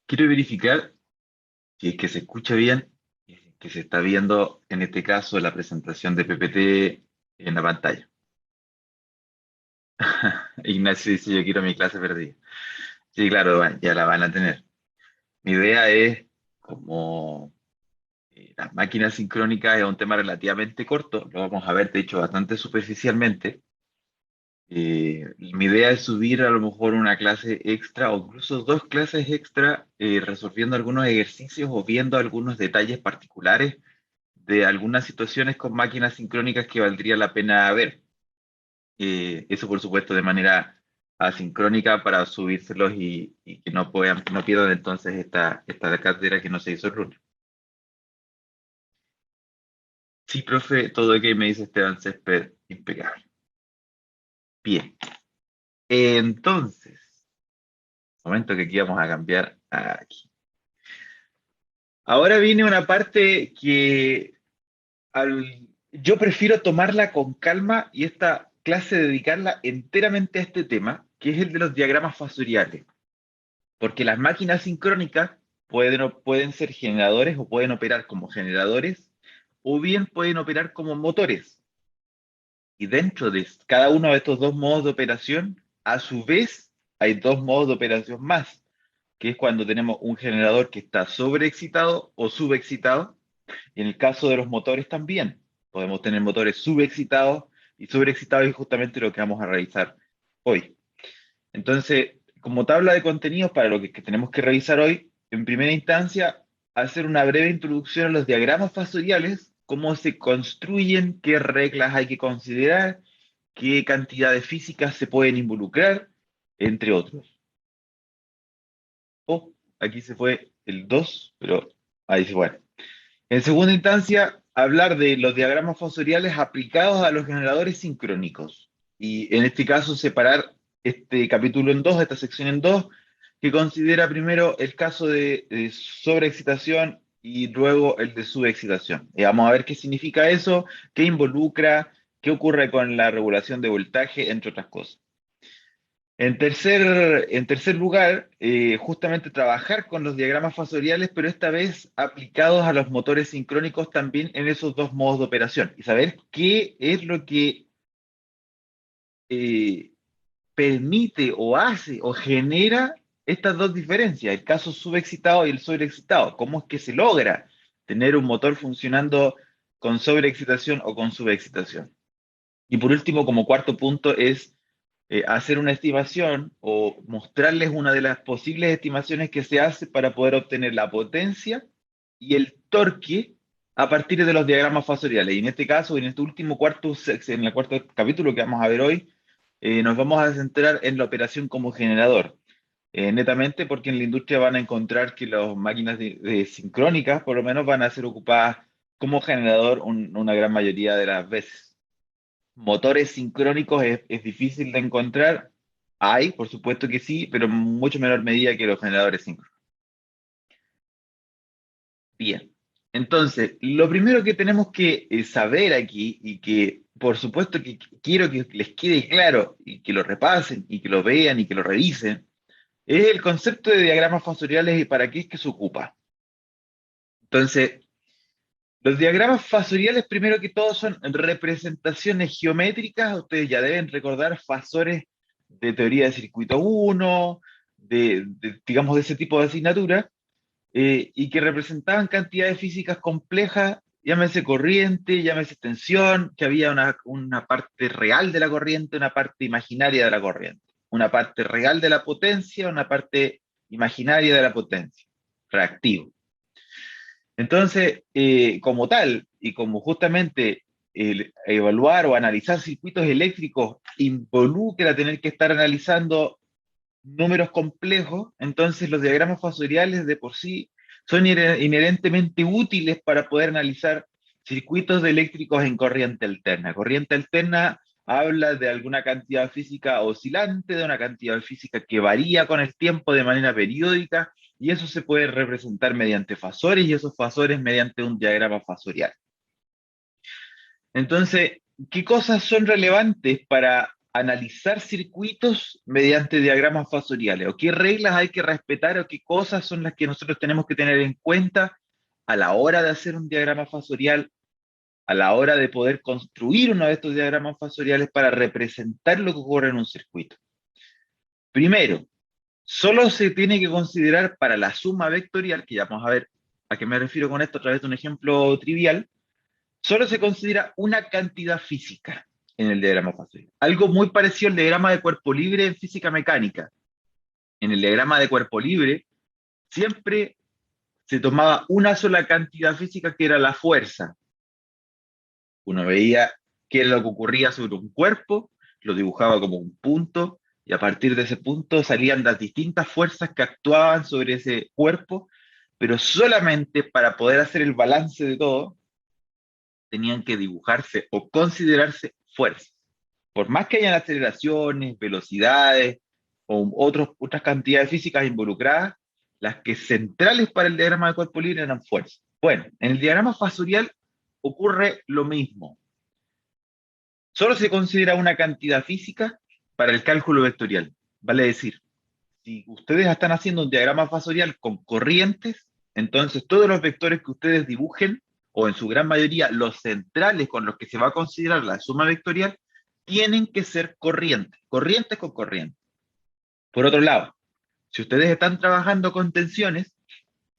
quiero verificar si es que se escucha bien, y si es que se está viendo, en este caso, la presentación de PPT en la pantalla. Ignacio dice, yo quiero mi clase perdida. Sí, claro, ya la van a tener. Mi idea es, como las máquinas sincrónicas es un tema relativamente corto, lo vamos a ver, de hecho, bastante superficialmente. Mi idea es subir a lo mejor una clase extra o incluso dos clases extra resolviendo algunos ejercicios o viendo algunos detalles particulares de algunas situaciones con máquinas sincrónicas que valdría la pena ver. Eso, por supuesto, de manera asincrónica para subírselos y que no pierdan entonces esta cátedra que no se hizo el lunes. Sí, profe, todo ok, me dice Esteban Césped, impecable. Bien, entonces, momento que aquí vamos a cambiar aquí. Ahora viene una parte que yo prefiero tomarla con calma y esta clase dedicarla enteramente a este tema, que es el de los diagramas fasoriales. Porque las máquinas sincrónicas pueden ser generadores o pueden operar como generadores o bien pueden operar como motores. Y dentro de cada uno de estos dos modos de operación, a su vez, hay dos modos de operación más, que es cuando tenemos un generador que está sobreexcitado o subexcitado. Y en el caso de los motores también, podemos tener motores subexcitados y sobreexcitados, y justamente lo que vamos a realizar hoy. Entonces, como tabla de contenidos para lo que tenemos que revisar hoy, en primera instancia, hacer una breve introducción a los diagramas fasoriales, cómo se construyen, qué reglas hay que considerar, qué cantidades físicas se pueden involucrar, entre otros. Oh, aquí se fue el 2, pero ahí se fue. En segunda instancia, hablar de los diagramas fasoriales aplicados a los generadores sincrónicos. Y en este caso, separar este capítulo en dos, esta sección en dos, que considera primero el caso de sobreexcitación y luego el de subexcitación. Y vamos a ver qué significa eso, qué involucra, qué ocurre con la regulación de voltaje, entre otras cosas. En tercer lugar, justamente trabajar con los diagramas fasoriales, pero esta vez aplicados a los motores sincrónicos también en esos dos modos de operación. Y saber qué es lo que eh, permite o hace o genera estas dos diferencias, el caso subexcitado y el sobreexcitado. ¿Cómo es que se logra tener un motor funcionando con sobreexcitación o con subexcitación? Y por último, como cuarto punto, es hacer una estimación o mostrarles una de las posibles estimaciones que se hace para poder obtener la potencia y el torque a partir de los diagramas fasoriales. Y en este caso, en este último en el cuarto capítulo que vamos a ver hoy, nos vamos a centrar en la operación como generador. Netamente porque en la industria van a encontrar que las máquinas de sincrónicas, por lo menos, van a ser ocupadas como generador una gran mayoría de las veces. Motores sincrónicos es difícil de encontrar. Hay, por supuesto que sí, pero en mucho menor medida que los generadores síncronos. Bien. Entonces, lo primero que tenemos que saber aquí y que por supuesto que quiero que les quede claro y que lo repasen y que lo vean y que lo revisen, es el concepto de diagramas fasoriales y para qué es que se ocupa. Entonces, los diagramas fasoriales, primero que todo, son representaciones geométricas. Ustedes ya deben recordar fasores de teoría de circuito uno, digamos, de ese tipo de asignatura, y que representaban cantidades físicas complejas, llámese corriente, llámese tensión, que había una parte real de la corriente, una parte imaginaria de la corriente, una parte real de la potencia, una parte imaginaria de la potencia, reactivo. Entonces, como tal, y como justamente el evaluar o analizar circuitos eléctricos involucra tener que estar analizando números complejos, entonces los diagramas fasoriales de por sí son inherentemente útiles para poder analizar circuitos eléctricos en corriente alterna. Corriente alterna habla de alguna cantidad física oscilante, de una cantidad física que varía con el tiempo de manera periódica, y eso se puede representar mediante fasores y esos fasores mediante un diagrama fasorial. Entonces, ¿qué cosas son relevantes para analizar circuitos mediante diagramas fasoriales, o qué reglas hay que respetar, o qué cosas son las que nosotros tenemos que tener en cuenta a la hora de hacer un diagrama fasorial, a la hora de poder construir uno de estos diagramas fasoriales para representar lo que ocurre en un circuito. Primero, solo se tiene que considerar para la suma vectorial, que ya vamos a ver a qué me refiero con esto a través de un ejemplo trivial, solo se considera una cantidad física en el diagrama fasorial. Algo muy parecido al diagrama de cuerpo libre en física mecánica. En el diagrama de cuerpo libre siempre se tomaba una sola cantidad física que era la fuerza. Uno veía qué era lo que ocurría sobre un cuerpo, lo dibujaba como un punto, y a partir de ese punto salían las distintas fuerzas que actuaban sobre ese cuerpo, pero solamente para poder hacer el balance de todo, tenían que dibujarse o considerarse fuerzas. Por más que hayan aceleraciones, velocidades o otras cantidades físicas involucradas, las que centrales para el diagrama de cuerpo libre eran fuerzas. Bueno, en el diagrama fasorial ocurre lo mismo. Solo se considera una cantidad física para el cálculo vectorial. Vale decir, si ustedes están haciendo un diagrama fasorial con corrientes, entonces todos los vectores que ustedes dibujen, o en su gran mayoría los centrales con los que se va a considerar la suma vectorial, tienen que ser corrientes, corrientes con corrientes. Por otro lado, si ustedes están trabajando con tensiones,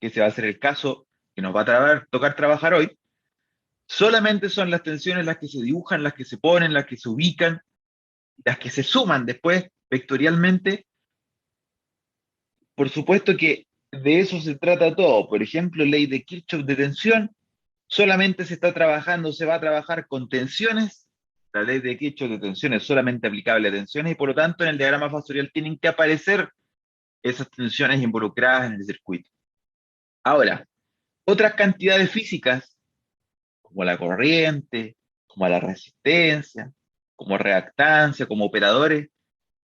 que se va a ser el caso que nos va a tocar trabajar hoy, solamente son las tensiones las que se dibujan, las que se ponen, las que se ubican, las que se suman después vectorialmente. Por supuesto que de eso se trata todo. Por ejemplo, ley de Kirchhoff de tensión, solamente se está trabajando, se va a trabajar con tensiones. La ley de Kirchhoff de tensión es solamente aplicable a tensiones y por lo tanto en el diagrama fasorial tienen que aparecer esas tensiones involucradas en el circuito. Ahora, otras cantidades físicas, como la corriente, como la resistencia, como reactancia, como operadores,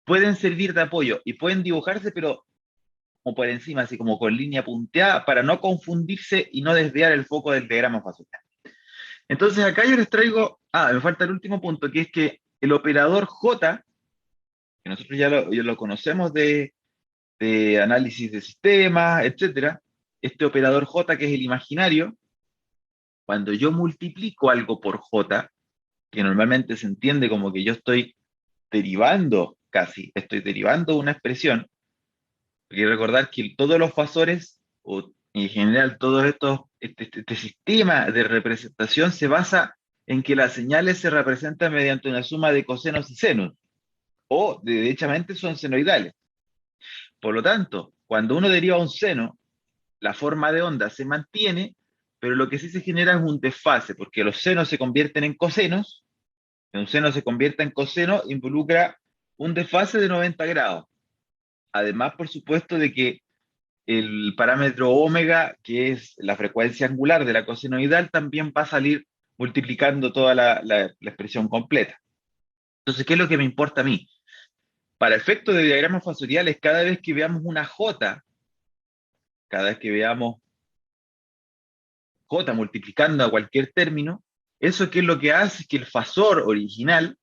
pueden servir de apoyo y pueden dibujarse, pero como por encima, así como con línea punteada, para no confundirse y no desviar el foco del diagrama fasorial. Entonces acá yo les traigo, me falta el último punto, que es que el operador J, que nosotros ya lo conocemos de análisis de sistemas, etcétera, este operador J que es el imaginario, cuando yo multiplico algo por J, que normalmente se entiende como que yo estoy derivando, casi, estoy derivando una expresión, hay que recordar que todos los fasores, o en general todo este sistema de representación se basa en que las señales se representan mediante una suma de cosenos y senos, o derechamente son senoidales. Por lo tanto, cuando uno deriva un seno, la forma de onda se mantiene, pero lo que sí se genera es un desfase, porque los senos se convierten en cosenos, que un seno se convierta en coseno involucra un desfase de 90 grados. Además, por supuesto, de que el parámetro omega, que es la frecuencia angular de la cosenoidal, también va a salir multiplicando toda la expresión completa. Entonces, ¿qué es lo que me importa a mí? Para efectos de diagramas fasoriales, cada vez que veamos una J, cada vez que veamos J multiplicando a cualquier término, eso qué es lo que hace es que el fasor original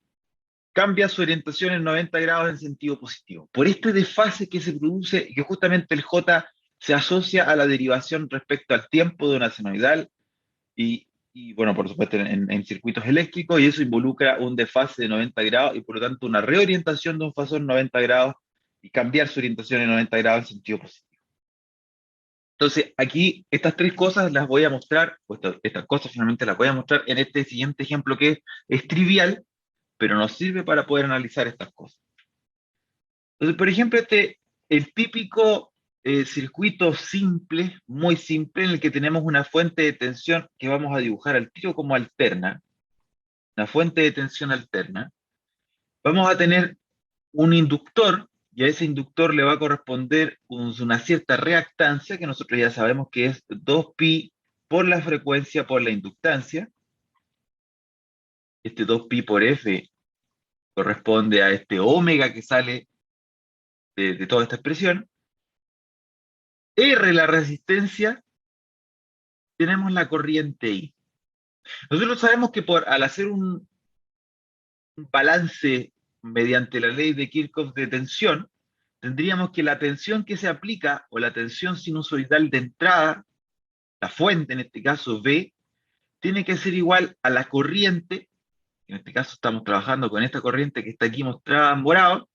cambia su orientación en 90 grados en sentido positivo. Por este desfase que se produce, que justamente el J se asocia a la derivación respecto al tiempo de una senoidal y bueno, por supuesto en circuitos eléctricos, y eso involucra un desfase de 90 grados y por lo tanto una reorientación de un fasor 90 grados y cambiar su orientación en 90 grados en sentido positivo. Entonces, aquí estas tres cosas las voy a mostrar, o estas cosas finalmente las voy a mostrar en este siguiente ejemplo que es trivial, pero nos sirve para poder analizar estas cosas. Entonces, por ejemplo, el típico circuito simple, muy simple, en el que tenemos una fuente de tensión que vamos a dibujar al tiro como alterna, una fuente de tensión alterna, vamos a tener un inductor, y a ese inductor le va a corresponder una cierta reactancia, que nosotros ya sabemos que es 2pi por la frecuencia por la inductancia. Este 2pi por f corresponde a este omega que sale de toda esta expresión. R, la resistencia, tenemos la corriente I. Nosotros sabemos que al hacer un balance mediante la ley de Kirchhoff de tensión, tendríamos que la tensión que se aplica, o la tensión sinusoidal de entrada, la fuente, en este caso V, tiene que ser igual a la corriente, en este caso estamos trabajando con esta corriente que está aquí mostrada en morado,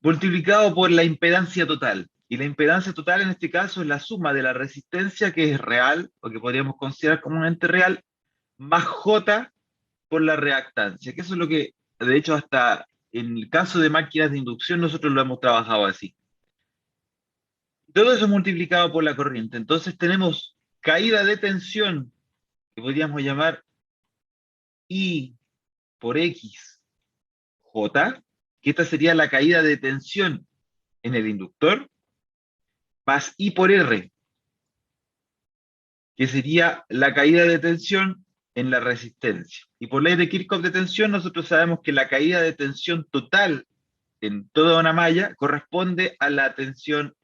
multiplicado por la impedancia total. Y la impedancia total en este caso es la suma de la resistencia, que es real, o que podríamos considerar como un ente real, más J por la reactancia, que eso es lo que, de hecho, hasta en el caso de máquinas de inducción nosotros lo hemos trabajado así. Todo eso multiplicado por la corriente. Entonces tenemos caída de tensión, que podríamos llamar I por X J, que esta sería la caída de tensión en el inductor, más I por R, que sería la caída de tensión en la resistencia. Y por ley de Kirchhoff de tensión, nosotros sabemos que la caída de tensión total en toda una malla corresponde a la tensión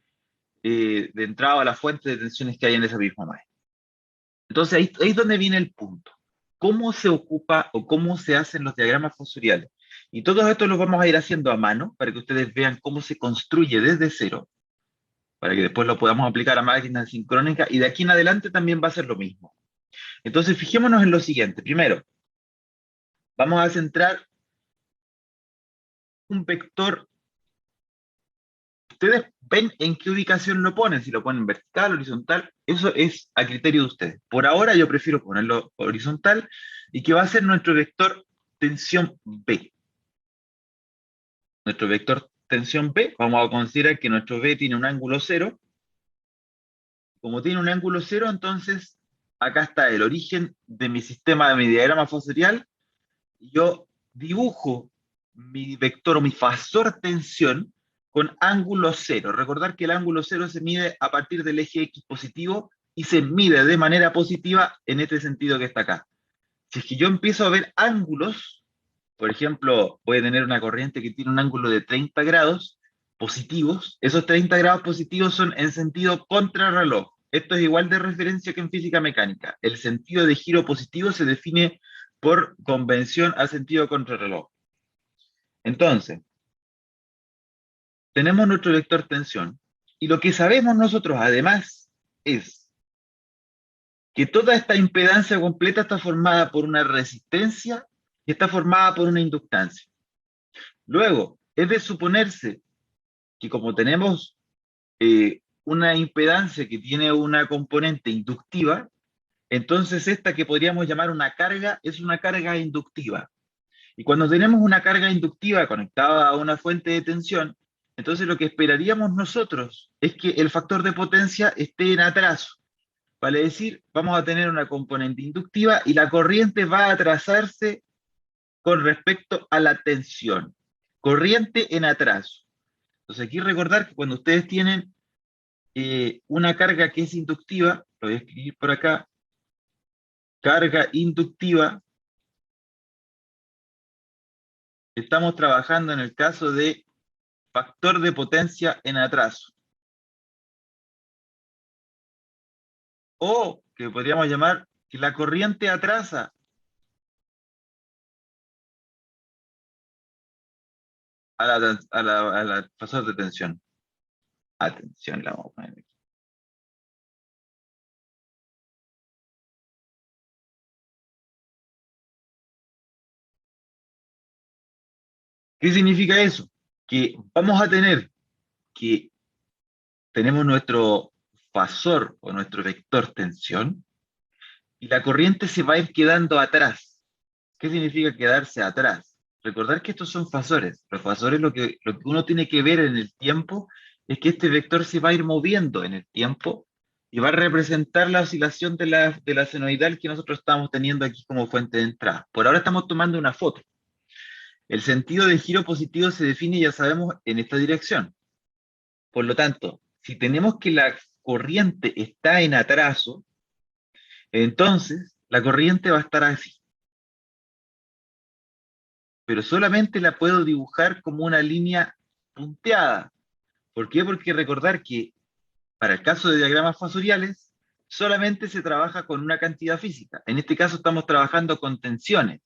de entrada, a la fuente de tensiones que hay en esa misma malla. Entonces ahí es donde viene el punto. ¿Cómo se ocupa o cómo se hacen los diagramas fusoriales? Y todos estos los vamos a ir haciendo a mano para que ustedes vean cómo se construye desde cero, para que después lo podamos aplicar a máquinas sincrónicas, y de aquí en adelante también va a ser lo mismo. Entonces fijémonos en lo siguiente. Primero, vamos a centrar un vector. Ustedes ven en qué ubicación lo ponen, si lo ponen vertical, horizontal, eso es a criterio de ustedes. Por ahora yo prefiero ponerlo horizontal, y que va a ser nuestro vector tensión B. Nuestro vector tensión B, vamos a considerar que nuestro B tiene un ángulo cero. Como tiene un ángulo cero, entonces acá está el origen de mi sistema, de mi diagrama fusorial. Yo dibujo mi vector o mi fasor tensión con ángulo cero. Recordar que el ángulo cero se mide a partir del eje X positivo y se mide de manera positiva en este sentido que está acá. Si es que yo empiezo a ver ángulos, por ejemplo, voy a tener una corriente que tiene un ángulo de 30 grados positivos, esos 30 grados positivos son en sentido contrarreloj. Esto es igual de referencia que en física mecánica. El sentido de giro positivo se define por convención a sentido contrarreloj. Entonces, tenemos nuestro vector tensión, y lo que sabemos nosotros además es que toda esta impedancia completa está formada por una resistencia y está formada por una inductancia. Luego, es de suponerse que como tenemos una impedancia que tiene una componente inductiva, entonces esta que podríamos llamar una carga es una carga inductiva. Y cuando tenemos una carga inductiva conectada a una fuente de tensión, entonces lo que esperaríamos nosotros es que el factor de potencia esté en atraso. Vale decir, vamos a tener una componente inductiva y la corriente va a atrasarse con respecto a la tensión. Corriente en atraso. Entonces aquí recordar que cuando ustedes tienen una carga que es inductiva, lo voy a escribir por acá, carga inductiva, estamos trabajando en el caso de factor de potencia en atraso. O que podríamos llamar que la corriente atrasa a la fasor de tensión. Atención, la vamos a poner aquí. ¿Qué significa eso? Que vamos a tener que tenemos nuestro fasor o nuestro vector tensión, y la corriente se va a ir quedando atrás. ¿Qué significa quedarse atrás? Recordar que estos son fasores. Los fasores, lo que uno tiene que ver en el tiempo es que este vector se va a ir moviendo en el tiempo y va a representar la oscilación de la senoidal que nosotros estamos teniendo aquí como fuente de entrada. Por ahora estamos tomando una foto. El sentido de giro positivo se define, ya sabemos, en esta dirección. Por lo tanto, si tenemos que la corriente está en atraso, entonces la corriente va a estar así. Pero solamente la puedo dibujar como una línea punteada. ¿Por qué? Porque recordar que para el caso de diagramas fasoriales solamente se trabaja con una cantidad física. En este caso estamos trabajando con tensiones.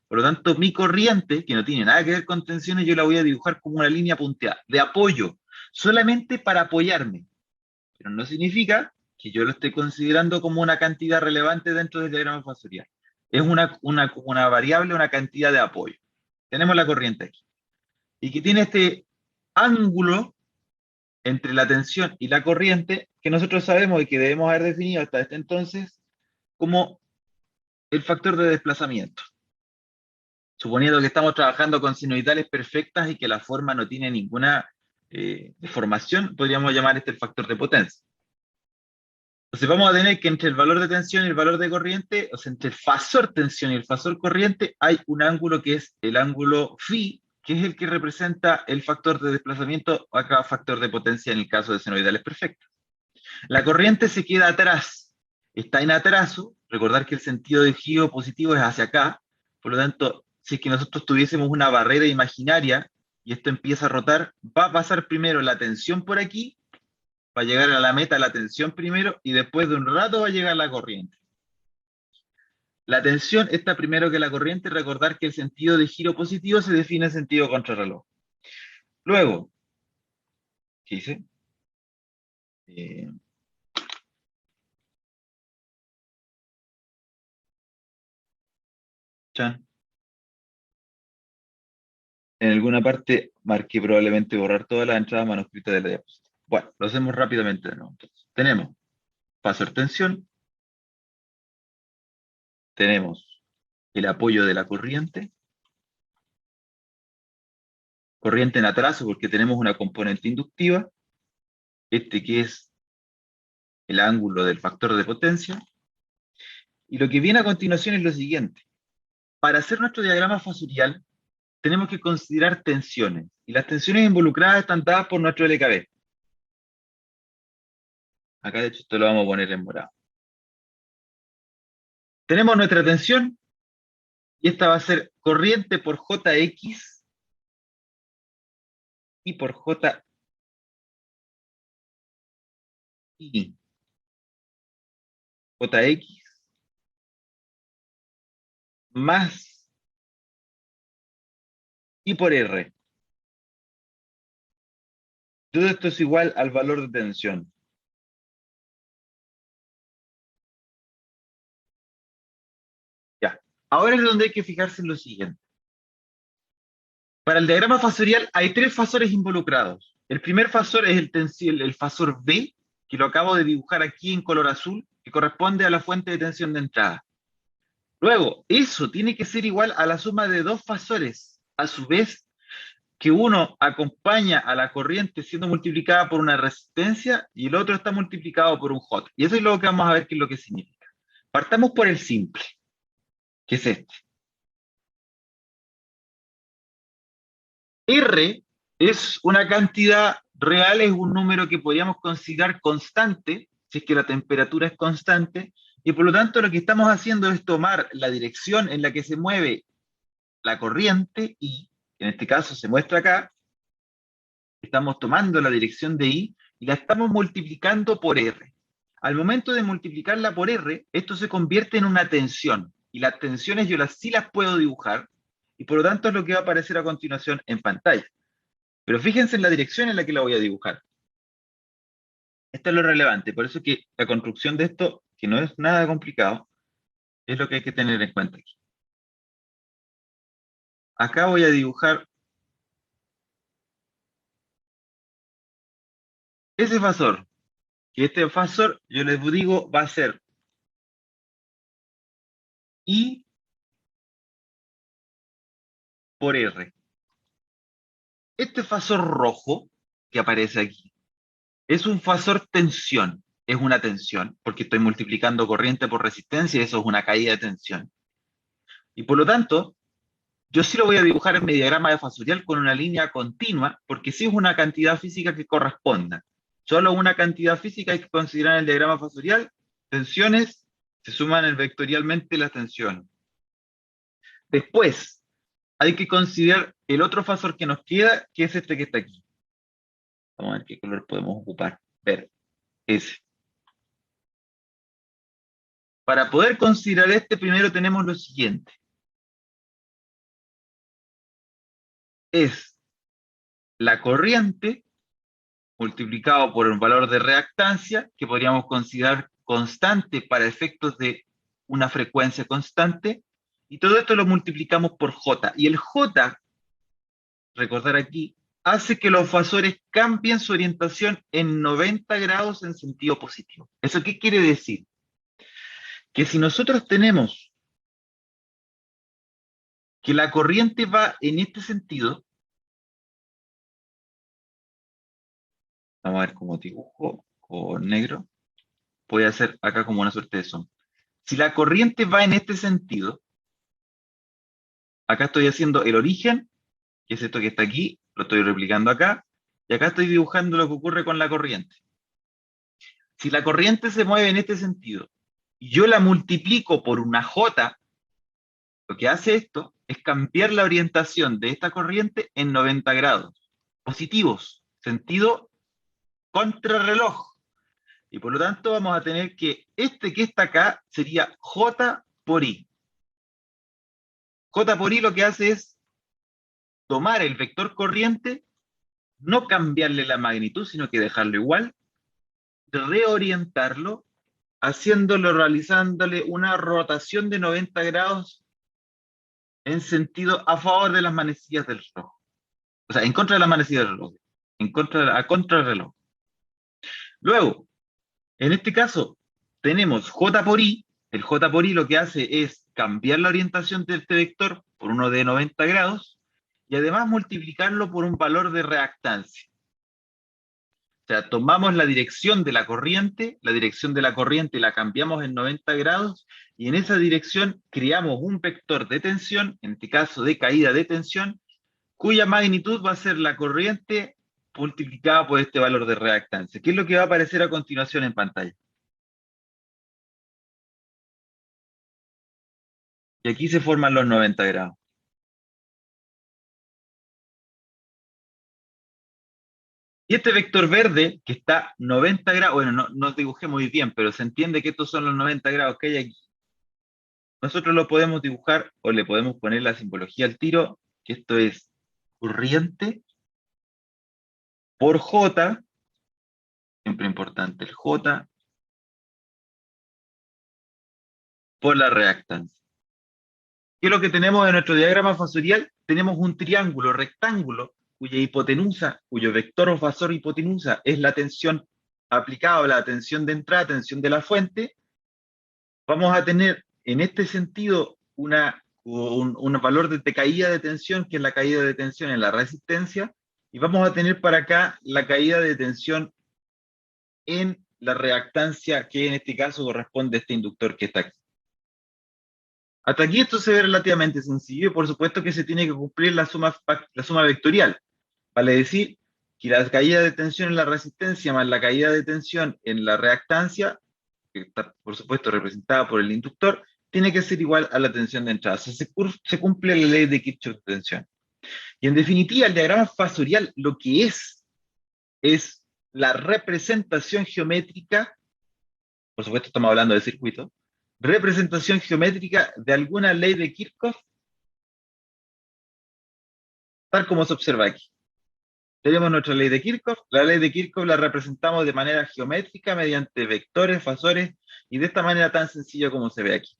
Por lo tanto, mi corriente, que no tiene nada que ver con tensiones, yo la voy a dibujar como una línea punteada, de apoyo, solamente para apoyarme. Pero no significa que yo lo esté considerando como una cantidad relevante dentro del diagrama fasorial. Es una variable, una cantidad de apoyo. Tenemos la corriente aquí. Y que tiene este ángulo entre la tensión y la corriente, que nosotros sabemos y que debemos haber definido hasta este entonces como el factor de desplazamiento. Suponiendo que estamos trabajando con sinusoidales perfectas y que la forma no tiene ninguna deformación, podríamos llamar este el factor de potencia. Entonces vamos a tener que entre el valor de tensión y el valor de corriente, o sea, entre el fasor tensión y el fasor corriente, hay un ángulo que es el ángulo phi, que es el que representa el factor de desplazamiento, o acá factor de potencia en el caso de senoidales perfectos. La corriente se queda atrás, está en atraso, recordar que el sentido de giro positivo es hacia acá, por lo tanto, si es que nosotros tuviésemos una barrera imaginaria y esto empieza a rotar, va a pasar primero la tensión por aquí, va a llegar a la meta la tensión primero y después de un rato va a llegar la corriente. La tensión está primero que la corriente, recordar que el sentido de giro positivo se define en sentido contrarreloj. Luego, ¿qué dice? Chan. En alguna parte marqué probablemente borrar todas las entradas manuscritas de la diapositiva. Bueno, lo hacemos rápidamente de nuevo. Entonces, tenemos fasor tensión, tenemos el apoyo de la corriente, corriente en atraso porque tenemos una componente inductiva, este que es el ángulo del factor de potencia, y lo que viene a continuación es lo siguiente. Para hacer nuestro diagrama fasorial, tenemos que considerar tensiones, y las tensiones involucradas están dadas por nuestro LKB. Acá de hecho esto lo vamos a poner en morado. Tenemos nuestra tensión, y esta va a ser corriente por Jx y por Ji. Jx más I por R. Todo esto es igual al valor de tensión. Ya. Ahora es donde hay que fijarse en lo siguiente. Para el diagrama fasorial hay tres fasores involucrados. El primer fasor es el fasor B, que lo acabo de dibujar aquí en color azul, que corresponde a la fuente de tensión de entrada. Luego, eso tiene que ser igual a la suma de dos fasores, a su vez, que uno acompaña a la corriente siendo multiplicada por una resistencia y el otro está multiplicado por un J. Y eso es lo que vamos a ver qué es lo que significa. Partamos por el simple, que es este. R es una cantidad real, es un número que podríamos considerar constante, si es que la temperatura es constante, y por lo tanto lo que estamos haciendo es tomar la dirección en la que se mueve la corriente, y en este caso se muestra acá, estamos tomando la dirección de I y la estamos multiplicando por R. Al momento de multiplicarla por R, esto se convierte en una tensión, y las tensiones yo sí las puedo dibujar, y por lo tanto es lo que va a aparecer a continuación en pantalla. Pero fíjense en la dirección en la que la voy a dibujar. Esto es lo relevante, por eso que la construcción de esto, que no es nada complicado, es lo que hay que tener en cuenta aquí. Acá voy a dibujar ese fasor, que este fasor, yo les digo, va a ser I por R. Este fasor rojo que aparece aquí es un fasor tensión, es una tensión, porque estoy multiplicando corriente por resistencia y eso es una caída de tensión. Y por lo tanto, yo sí lo voy a dibujar en mi diagrama de fasorial con una línea continua, porque sí es una cantidad física que corresponda. Solo una cantidad física hay que considerar en el diagrama fasorial. Tensiones se suman vectorialmente las tensiones. Después, hay que considerar el otro fasor que nos queda, que es este que está aquí. Vamos a ver qué color podemos ocupar. Ver, ese. Para poder considerar este, primero tenemos lo siguiente. es la corriente multiplicado por un valor de reactancia que podríamos considerar constante para efectos de una frecuencia constante, y todo esto lo multiplicamos por J. Y el J, recordar aquí, hace que los fasores cambien su orientación en 90 grados en sentido positivo. ¿Eso qué quiere decir? Que si nosotros tenemos que la corriente va en este sentido, vamos a ver cómo dibujo con negro, voy a hacer acá como una suerte de zoom. Si la corriente va en este sentido, acá estoy haciendo el origen, que es esto que está aquí, lo estoy replicando acá, y acá estoy dibujando lo que ocurre con la corriente. Si la corriente se mueve en este sentido, y yo la multiplico por una J, lo que hace esto es cambiar la orientación de esta corriente en 90 grados, positivos, sentido contrarreloj. Y por lo tanto vamos a tener que este que está acá sería J por I. J por I lo que hace es tomar el vector corriente, no cambiarle la magnitud, sino que dejarlo igual, reorientarlo, haciéndolo, realizándole una rotación de 90 grados en sentido a favor de las manecillas del reloj. O sea, en contra de las manecillas del reloj. A contra del reloj. Luego, en este caso, tenemos J por I. El J por I lo que hace es cambiar la orientación de este vector por uno de 90 grados y además multiplicarlo por un valor de reactancia. O sea, tomamos la dirección de la corriente la cambiamos en 90 grados y en esa dirección creamos un vector de tensión, en este caso de caída de tensión, cuya magnitud va a ser la corriente multiplicada por este valor de reactancia. ¿Qué es lo que va a aparecer a continuación en pantalla? Y aquí se forman los 90 grados. Y este vector verde, que está 90 grados, bueno, no dibujé muy bien, pero se entiende que estos son los 90 grados que hay aquí. Nosotros lo podemos dibujar o le podemos poner la simbología al tiro, que esto es corriente por J, siempre importante el J, por la reactancia. ¿Qué es lo que tenemos en nuestro diagrama fasorial? Tenemos un triángulo rectángulo cuya hipotenusa, cuyo vector o fasor hipotenusa es la tensión aplicada a la tensión de entrada, tensión de la fuente. Vamos a tener en este sentido un valor de caída de tensión, que es la caída de tensión en la resistencia, y vamos a tener para acá la caída de tensión en la reactancia, que en este caso corresponde a este inductor que está aquí. Hasta aquí esto se ve relativamente sencillo y por supuesto que se tiene que cumplir la suma vectorial. Vale decir que la caída de tensión en la resistencia más la caída de tensión en la reactancia, que está por supuesto representada por el inductor, tiene que ser igual a la tensión de entrada. O sea, se cumple la ley de Kirchhoff de tensión. Y en definitiva, el diagrama fasorial lo que es la representación geométrica, por supuesto estamos hablando de circuito, representación geométrica de alguna ley de Kirchhoff, tal como se observa aquí. Tenemos nuestra ley de Kirchhoff, la ley de Kirchhoff la representamos de manera geométrica mediante vectores, fasores, y de esta manera tan sencilla como se ve aquí.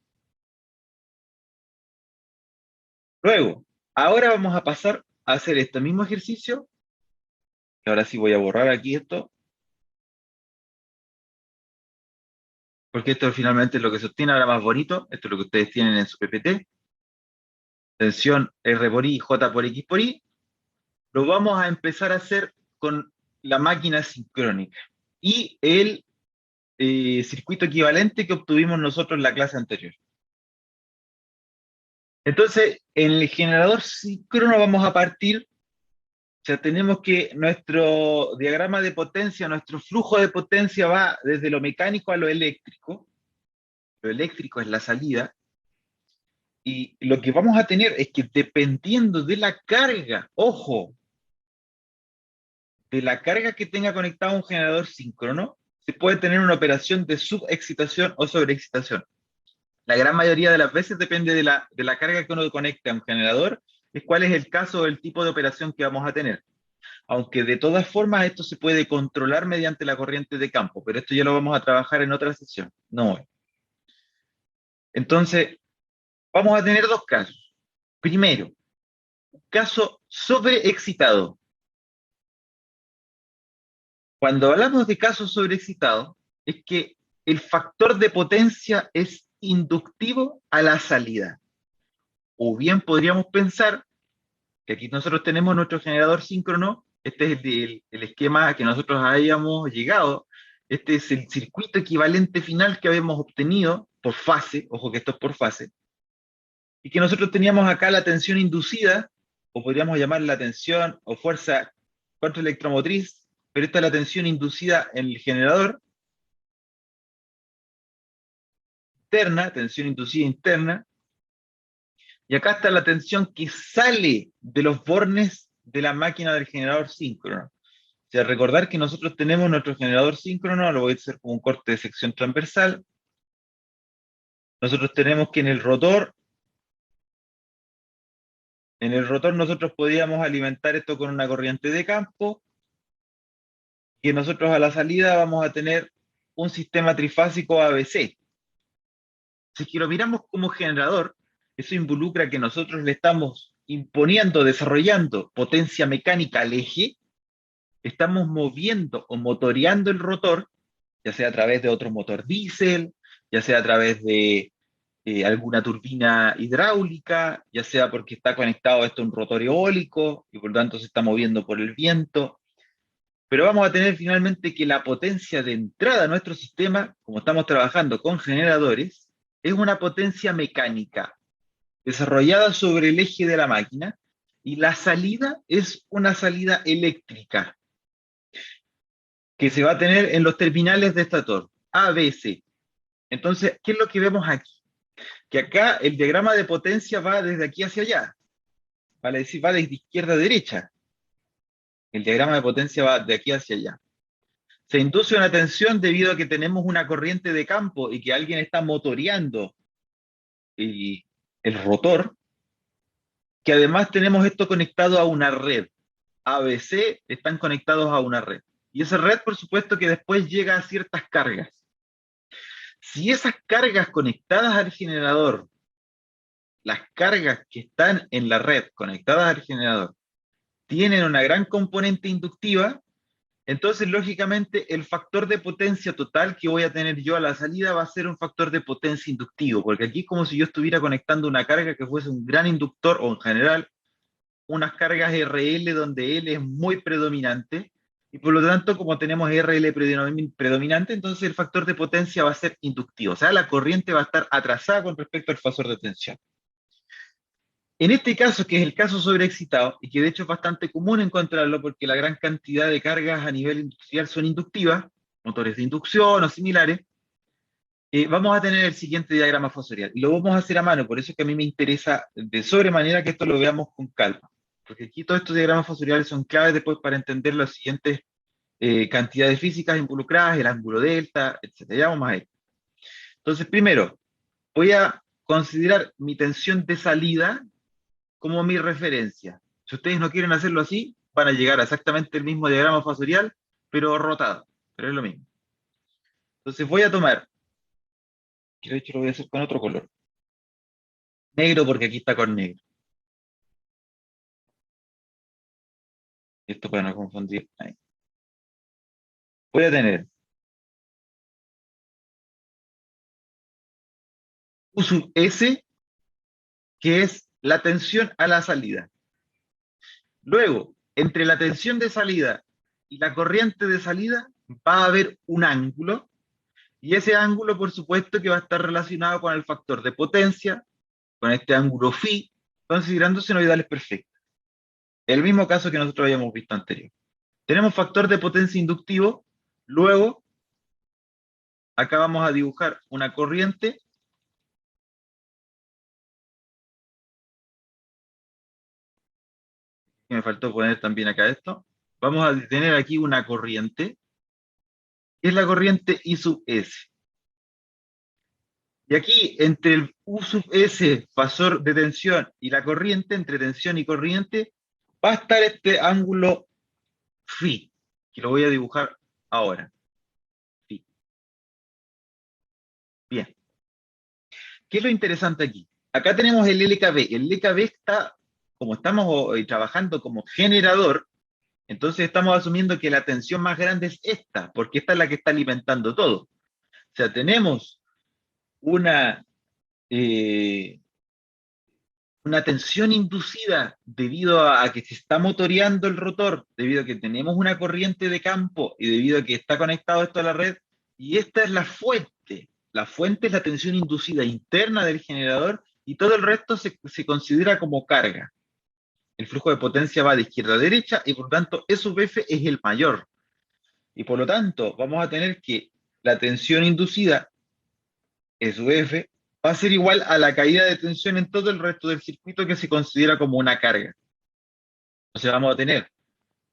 Luego, ahora vamos a pasar a hacer este mismo ejercicio, que ahora sí voy a borrar aquí esto, porque esto finalmente es lo que se obtiene ahora más bonito, esto es lo que ustedes tienen en su PPT, tensión R por I, J por X por Y, lo vamos a empezar a hacer con la máquina sincrónica y el circuito equivalente que obtuvimos nosotros en la clase anterior. Entonces, en el generador síncrono vamos a partir, o sea, tenemos que nuestro diagrama de potencia, nuestro flujo de potencia va desde lo mecánico a lo eléctrico. Lo eléctrico es la salida. Y lo que vamos a tener es que dependiendo de la carga, ojo, de la carga que tenga conectado un generador síncrono, se puede tener una operación de subexcitación o sobreexcitación. La gran mayoría de las veces depende de la carga que uno conecte a un generador es cuál es el caso o el tipo de operación que vamos a tener. Aunque de todas formas esto se puede controlar mediante la corriente de campo, pero esto ya lo vamos a trabajar en otra sesión, no hoy. Entonces, vamos a tener dos casos. Primero, caso sobreexcitado. Cuando hablamos de casos sobreexcitados, es que el factor de potencia es inductivo a la salida. O bien podríamos pensar que aquí nosotros tenemos nuestro generador síncrono, este es el esquema que nosotros hayamos llegado, este es el circuito equivalente final que habíamos obtenido por fase, ojo que esto es por fase, y que nosotros teníamos acá la tensión inducida, o podríamos llamar la tensión o fuerza contraelectromotriz, pero esta es la tensión inducida en el generador interna, tensión inducida interna, y acá está la tensión que sale de los bornes de la máquina del generador síncrono. O sea, recordar que nosotros tenemos nuestro generador síncrono, lo voy a hacer como un corte de sección transversal. Nosotros tenemos que en el rotor nosotros podíamos alimentar esto con una corriente de campo, y nosotros a la salida vamos a tener un sistema trifásico ABC. Si es que lo miramos como generador, eso involucra que nosotros le estamos imponiendo, desarrollando potencia mecánica al eje, estamos moviendo o motoreando el rotor, ya sea a través de otro motor diésel, ya sea a través de alguna turbina hidráulica, ya sea porque está conectado esto a un rotor eólico y por lo tanto se está moviendo por el viento. Pero vamos a tener finalmente que la potencia de entrada a nuestro sistema, como estamos trabajando con generadores, es una potencia mecánica desarrollada sobre el eje de la máquina, y la salida es una salida eléctrica que se va a tener en los terminales de estator, A, B, C. Entonces, ¿qué es lo que vemos aquí? Que acá el diagrama de potencia va desde aquí hacia allá, vale decir, va desde izquierda a derecha. El diagrama de potencia va de aquí hacia allá. Se induce una tensión debido a que tenemos una corriente de campo y que alguien está motoreando el, el rotor, que además tenemos esto conectado a una red. ABC están conectados a una red. Y esa red, por supuesto, que después llega a ciertas cargas. Si esas cargas conectadas al generador, las cargas que están en la red conectadas al generador, tienen una gran componente inductiva, entonces lógicamente el factor de potencia total que voy a tener yo a la salida va a ser un factor de potencia inductivo, porque aquí es como si yo estuviera conectando una carga que fuese un gran inductor, o en general unas cargas RL donde L es muy predominante, y por lo tanto, como tenemos RL predominante, entonces el factor de potencia va a ser inductivo, o sea, la corriente va a estar atrasada con respecto al factor de tensión. En este caso, que es el caso sobreexcitado, y que de hecho es bastante común encontrarlo porque la gran cantidad de cargas a nivel industrial son inductivas, motores de inducción o similares, vamos a tener el siguiente diagrama fosorial. Y lo vamos a hacer a mano, por eso es que a mí me interesa de sobremanera que esto lo veamos con calma. Porque aquí todos estos diagramas fosoriales son claves después para entender las siguientes cantidades físicas involucradas, el ángulo delta, etc. Ya vamos a ir. Entonces, primero, voy a considerar mi tensión de salida como mi referencia. Si ustedes no quieren hacerlo así, van a llegar a exactamente el mismo diagrama fasorial, pero rotado. Pero es lo mismo. Entonces voy a tomar, que de hecho lo voy a hacer con otro color. Negro porque aquí está con negro. Esto para no confundir. Ahí. Voy a tener U sub S, que es la tensión a la salida. Luego, entre la tensión de salida y la corriente de salida, va a haber un ángulo, y ese ángulo, por supuesto, que va a estar relacionado con el factor de potencia, con este ángulo phi, considerando senoidales perfectos. El mismo caso que nosotros habíamos visto anterior. Tenemos factor de potencia inductivo, luego acá vamos a dibujar una corriente, que me faltó poner también acá esto. Vamos a tener aquí una corriente, que es la corriente I sub S. Y aquí, entre el U sub S, fasor de tensión, y la corriente, entre tensión y corriente, va a estar este ángulo phi, que lo voy a dibujar ahora. Phi. Bien. ¿Qué es lo interesante aquí? Acá tenemos el LKB. El LKB está, como estamos trabajando como generador, entonces estamos asumiendo que la tensión más grande es esta, porque esta es la que está alimentando todo. O sea, tenemos una, eh, una tensión inducida debido a que se está motoreando el rotor, debido a que tenemos una corriente de campo y debido a que está conectado esto a la red, y esta es la fuente. La fuente es la tensión inducida interna del generador y todo el resto se considera como carga. El flujo de potencia va de izquierda a derecha y por lo tanto E sub F es el mayor. Y por lo tanto vamos a tener que la tensión inducida, E sub F, va a ser igual a la caída de tensión en todo el resto del circuito que se considera como una carga. Entonces vamos a tener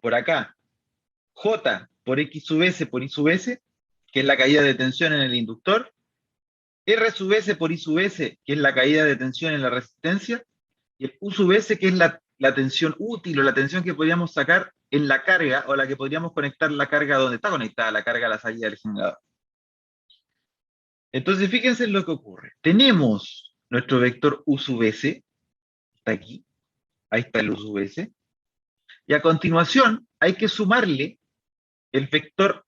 por acá J por X sub S por Y sub S, que es la caída de tensión en el inductor, R sub S por I sub S, que es la caída de tensión en la resistencia, y el U sub S, que es la tensión útil o la tensión que podríamos sacar en la carga o la que podríamos conectar la carga donde está conectada la carga a la salida del generador. Entonces, fíjense en lo que ocurre. Tenemos nuestro vector U sub S, está aquí, ahí está el U sub S, y a continuación hay que sumarle el vector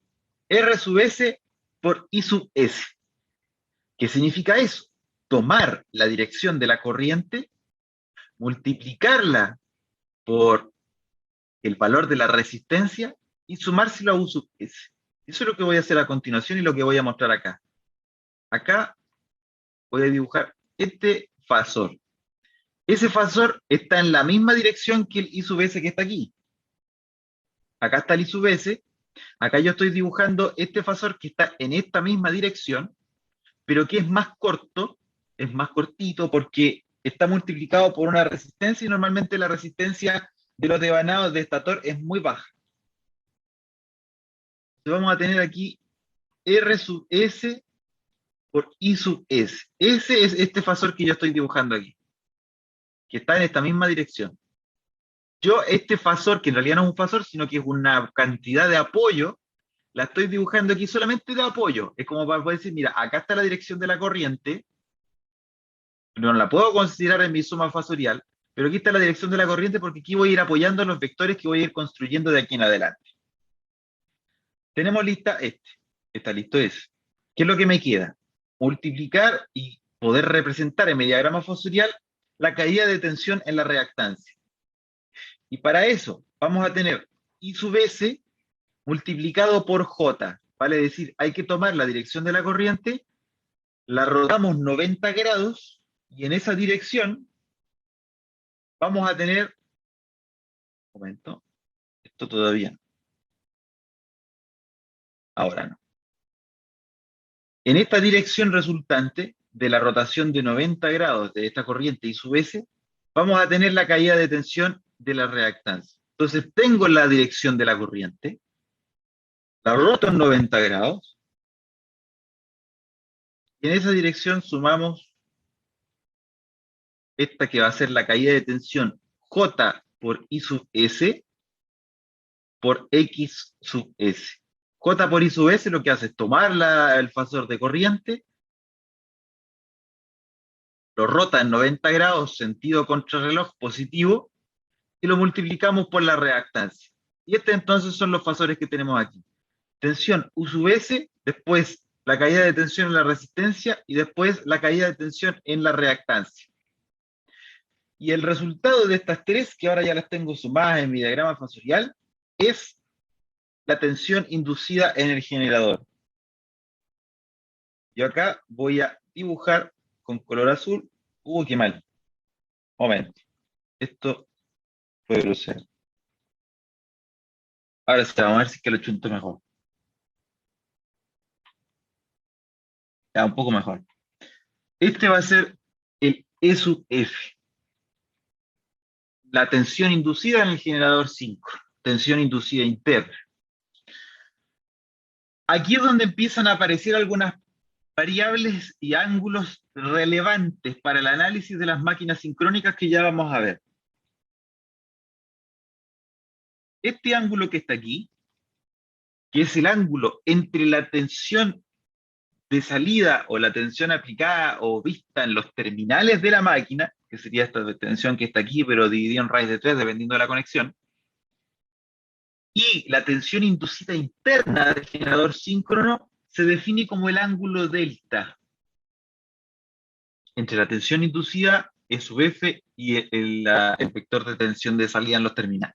R sub S por I sub S. ¿Qué significa eso? Tomar la dirección de la corriente, multiplicarla por el valor de la resistencia y sumárselo a U sub S. Eso es lo que voy a hacer a continuación y lo que voy a mostrar acá. Acá voy a dibujar este fasor. Ese fasor está en la misma dirección que el I sub S que está aquí. Acá está el I sub S. Acá yo estoy dibujando este fasor que está en esta misma dirección, pero que es más corto, es más cortito porque está multiplicado por una resistencia y normalmente la resistencia de los devanados de estator es muy baja. Entonces vamos a tener aquí R sub S por I sub S. Ese es este fasor que yo estoy dibujando aquí, que está en esta misma dirección. Yo este fasor, que en realidad no es un fasor, sino que es una cantidad de apoyo, la estoy dibujando aquí solamente de apoyo. Es como para poder decir, mira, acá está la dirección de la corriente, no la puedo considerar en mi suma fasorial, pero aquí está la dirección de la corriente porque aquí voy a ir apoyando los vectores que voy a ir construyendo de aquí en adelante. Tenemos lista este. Está listo es. ¿Qué es lo que me queda? Multiplicar y poder representar en mi diagrama fasorial la caída de tensión en la reactancia. Y para eso vamos a tener I sub S multiplicado por J. Vale decir, hay que tomar la dirección de la corriente, la rotamos 90 grados y en esa dirección vamos a tener, un momento, esto todavía no, ahora no. En esta dirección resultante de la rotación de 90 grados de esta corriente I sub S, vamos a tener la caída de tensión de la reactancia. Entonces tengo la dirección de la corriente, la roto en 90 grados, y en esa dirección sumamos esta que va a ser la caída de tensión J por I sub S por X sub S. J por I sub S lo que hace es tomar el fasor de corriente, lo rota en 90 grados, sentido contrarreloj positivo, y lo multiplicamos por la reactancia. Y este entonces son los fasores que tenemos aquí. Tensión U sub S, después la caída de tensión en la resistencia y después la caída de tensión en la reactancia. Y el resultado de estas tres, que ahora ya las tengo sumadas en mi diagrama fasorial, es la tensión inducida en el generador. Yo acá voy a dibujar con color azul. Qué mal. Momento. Esto fue grosero. Ahora sí, vamos a ver si es que lo chunto mejor. Ya, un poco mejor. Este va a ser el E sub F. La tensión inducida en el generador 5. Tensión inducida interna. Aquí es donde empiezan a aparecer algunas variables y ángulos relevantes para el análisis de las máquinas sincrónicas que ya vamos a ver. Este ángulo que está aquí, que es el ángulo entre la tensión de salida o la tensión aplicada o vista en los terminales de la máquina, que sería esta tensión que está aquí, pero dividida en raíz de 3 dependiendo de la conexión, y la tensión inducida interna del generador síncrono se define como el ángulo delta entre la tensión inducida, E sub F, y el vector de tensión de salida en los terminales.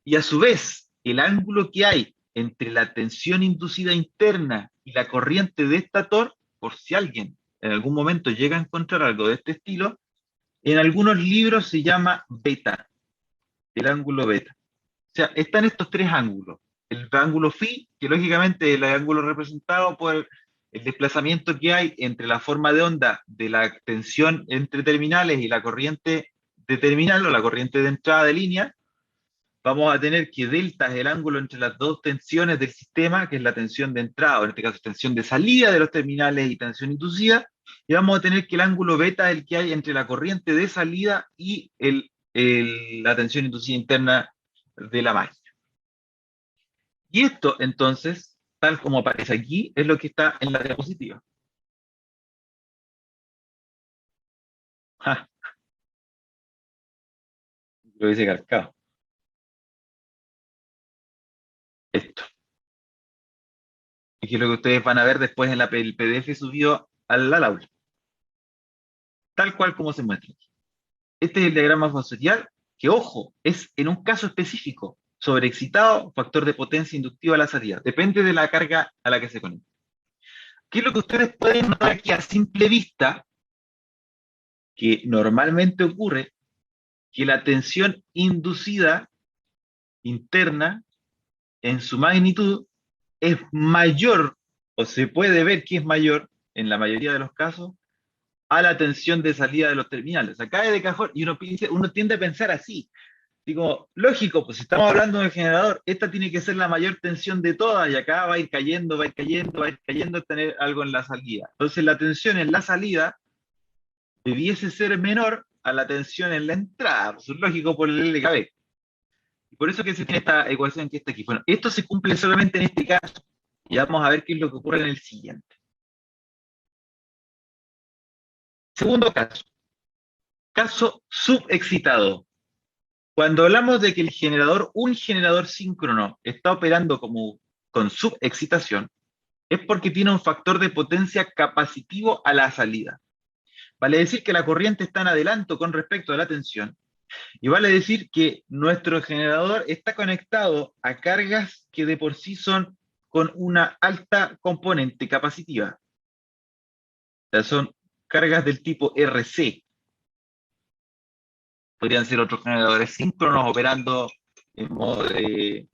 Y a su vez, el ángulo que hay entre la tensión inducida interna y la corriente de estator, por si alguien en algún momento llega a encontrar algo de este estilo, en algunos libros se llama beta, el ángulo beta. O sea, están estos tres ángulos. El ángulo phi, que lógicamente es el ángulo representado por el desplazamiento que hay entre la forma de onda de la tensión entre terminales y la corriente de terminal o la corriente de entrada de línea. Vamos a tener que delta es el ángulo entre las dos tensiones del sistema, que es la tensión de entrada, o en este caso tensión de salida de los terminales y tensión inducida, y vamos a tener que el ángulo beta es el que hay entre la corriente de salida y la tensión inducida interna de la máquina. Y esto, entonces, tal como aparece aquí, es lo que está en la diapositiva. Ja, lo hubiese calcado. Esto. Y que es lo que ustedes van a ver después en el PDF subido al aula. Tal cual como se muestra. Este es el diagrama fosorial, que ojo, es en un caso específico, sobreexcitado, factor de potencia inductiva a la salida. Depende de la carga a la que se conecte. ¿Qué es lo que ustedes pueden notar aquí a simple vista? Que normalmente ocurre que la tensión inducida interna en su magnitud es mayor, o se puede ver que es mayor, en la mayoría de los casos, a la tensión de salida de los terminales. Acá es de cajón, y uno tiende a pensar así. Digo, lógico, pues si estamos hablando del generador, esta tiene que ser la mayor tensión de todas, y acá va a ir cayendo, va a ir cayendo, va a ir cayendo, tener algo en la salida. Entonces la tensión en la salida debiese ser menor a la tensión en la entrada, pues es lógico por el LKB. Y por eso que se tiene esta ecuación que está aquí. Bueno, esto se cumple solamente en este caso, y vamos a ver qué es lo que ocurre en el siguiente. Segundo caso, caso subexcitado. Cuando hablamos de que un generador síncrono está operando con subexcitación, es porque tiene un factor de potencia capacitivo a la salida. Vale decir que la corriente está en adelanto con respecto a la tensión, y vale decir que nuestro generador está conectado a cargas que de por sí son con una alta componente capacitiva. O sea, son cargas del tipo RC. Podrían ser otros generadores síncronos operando en modo de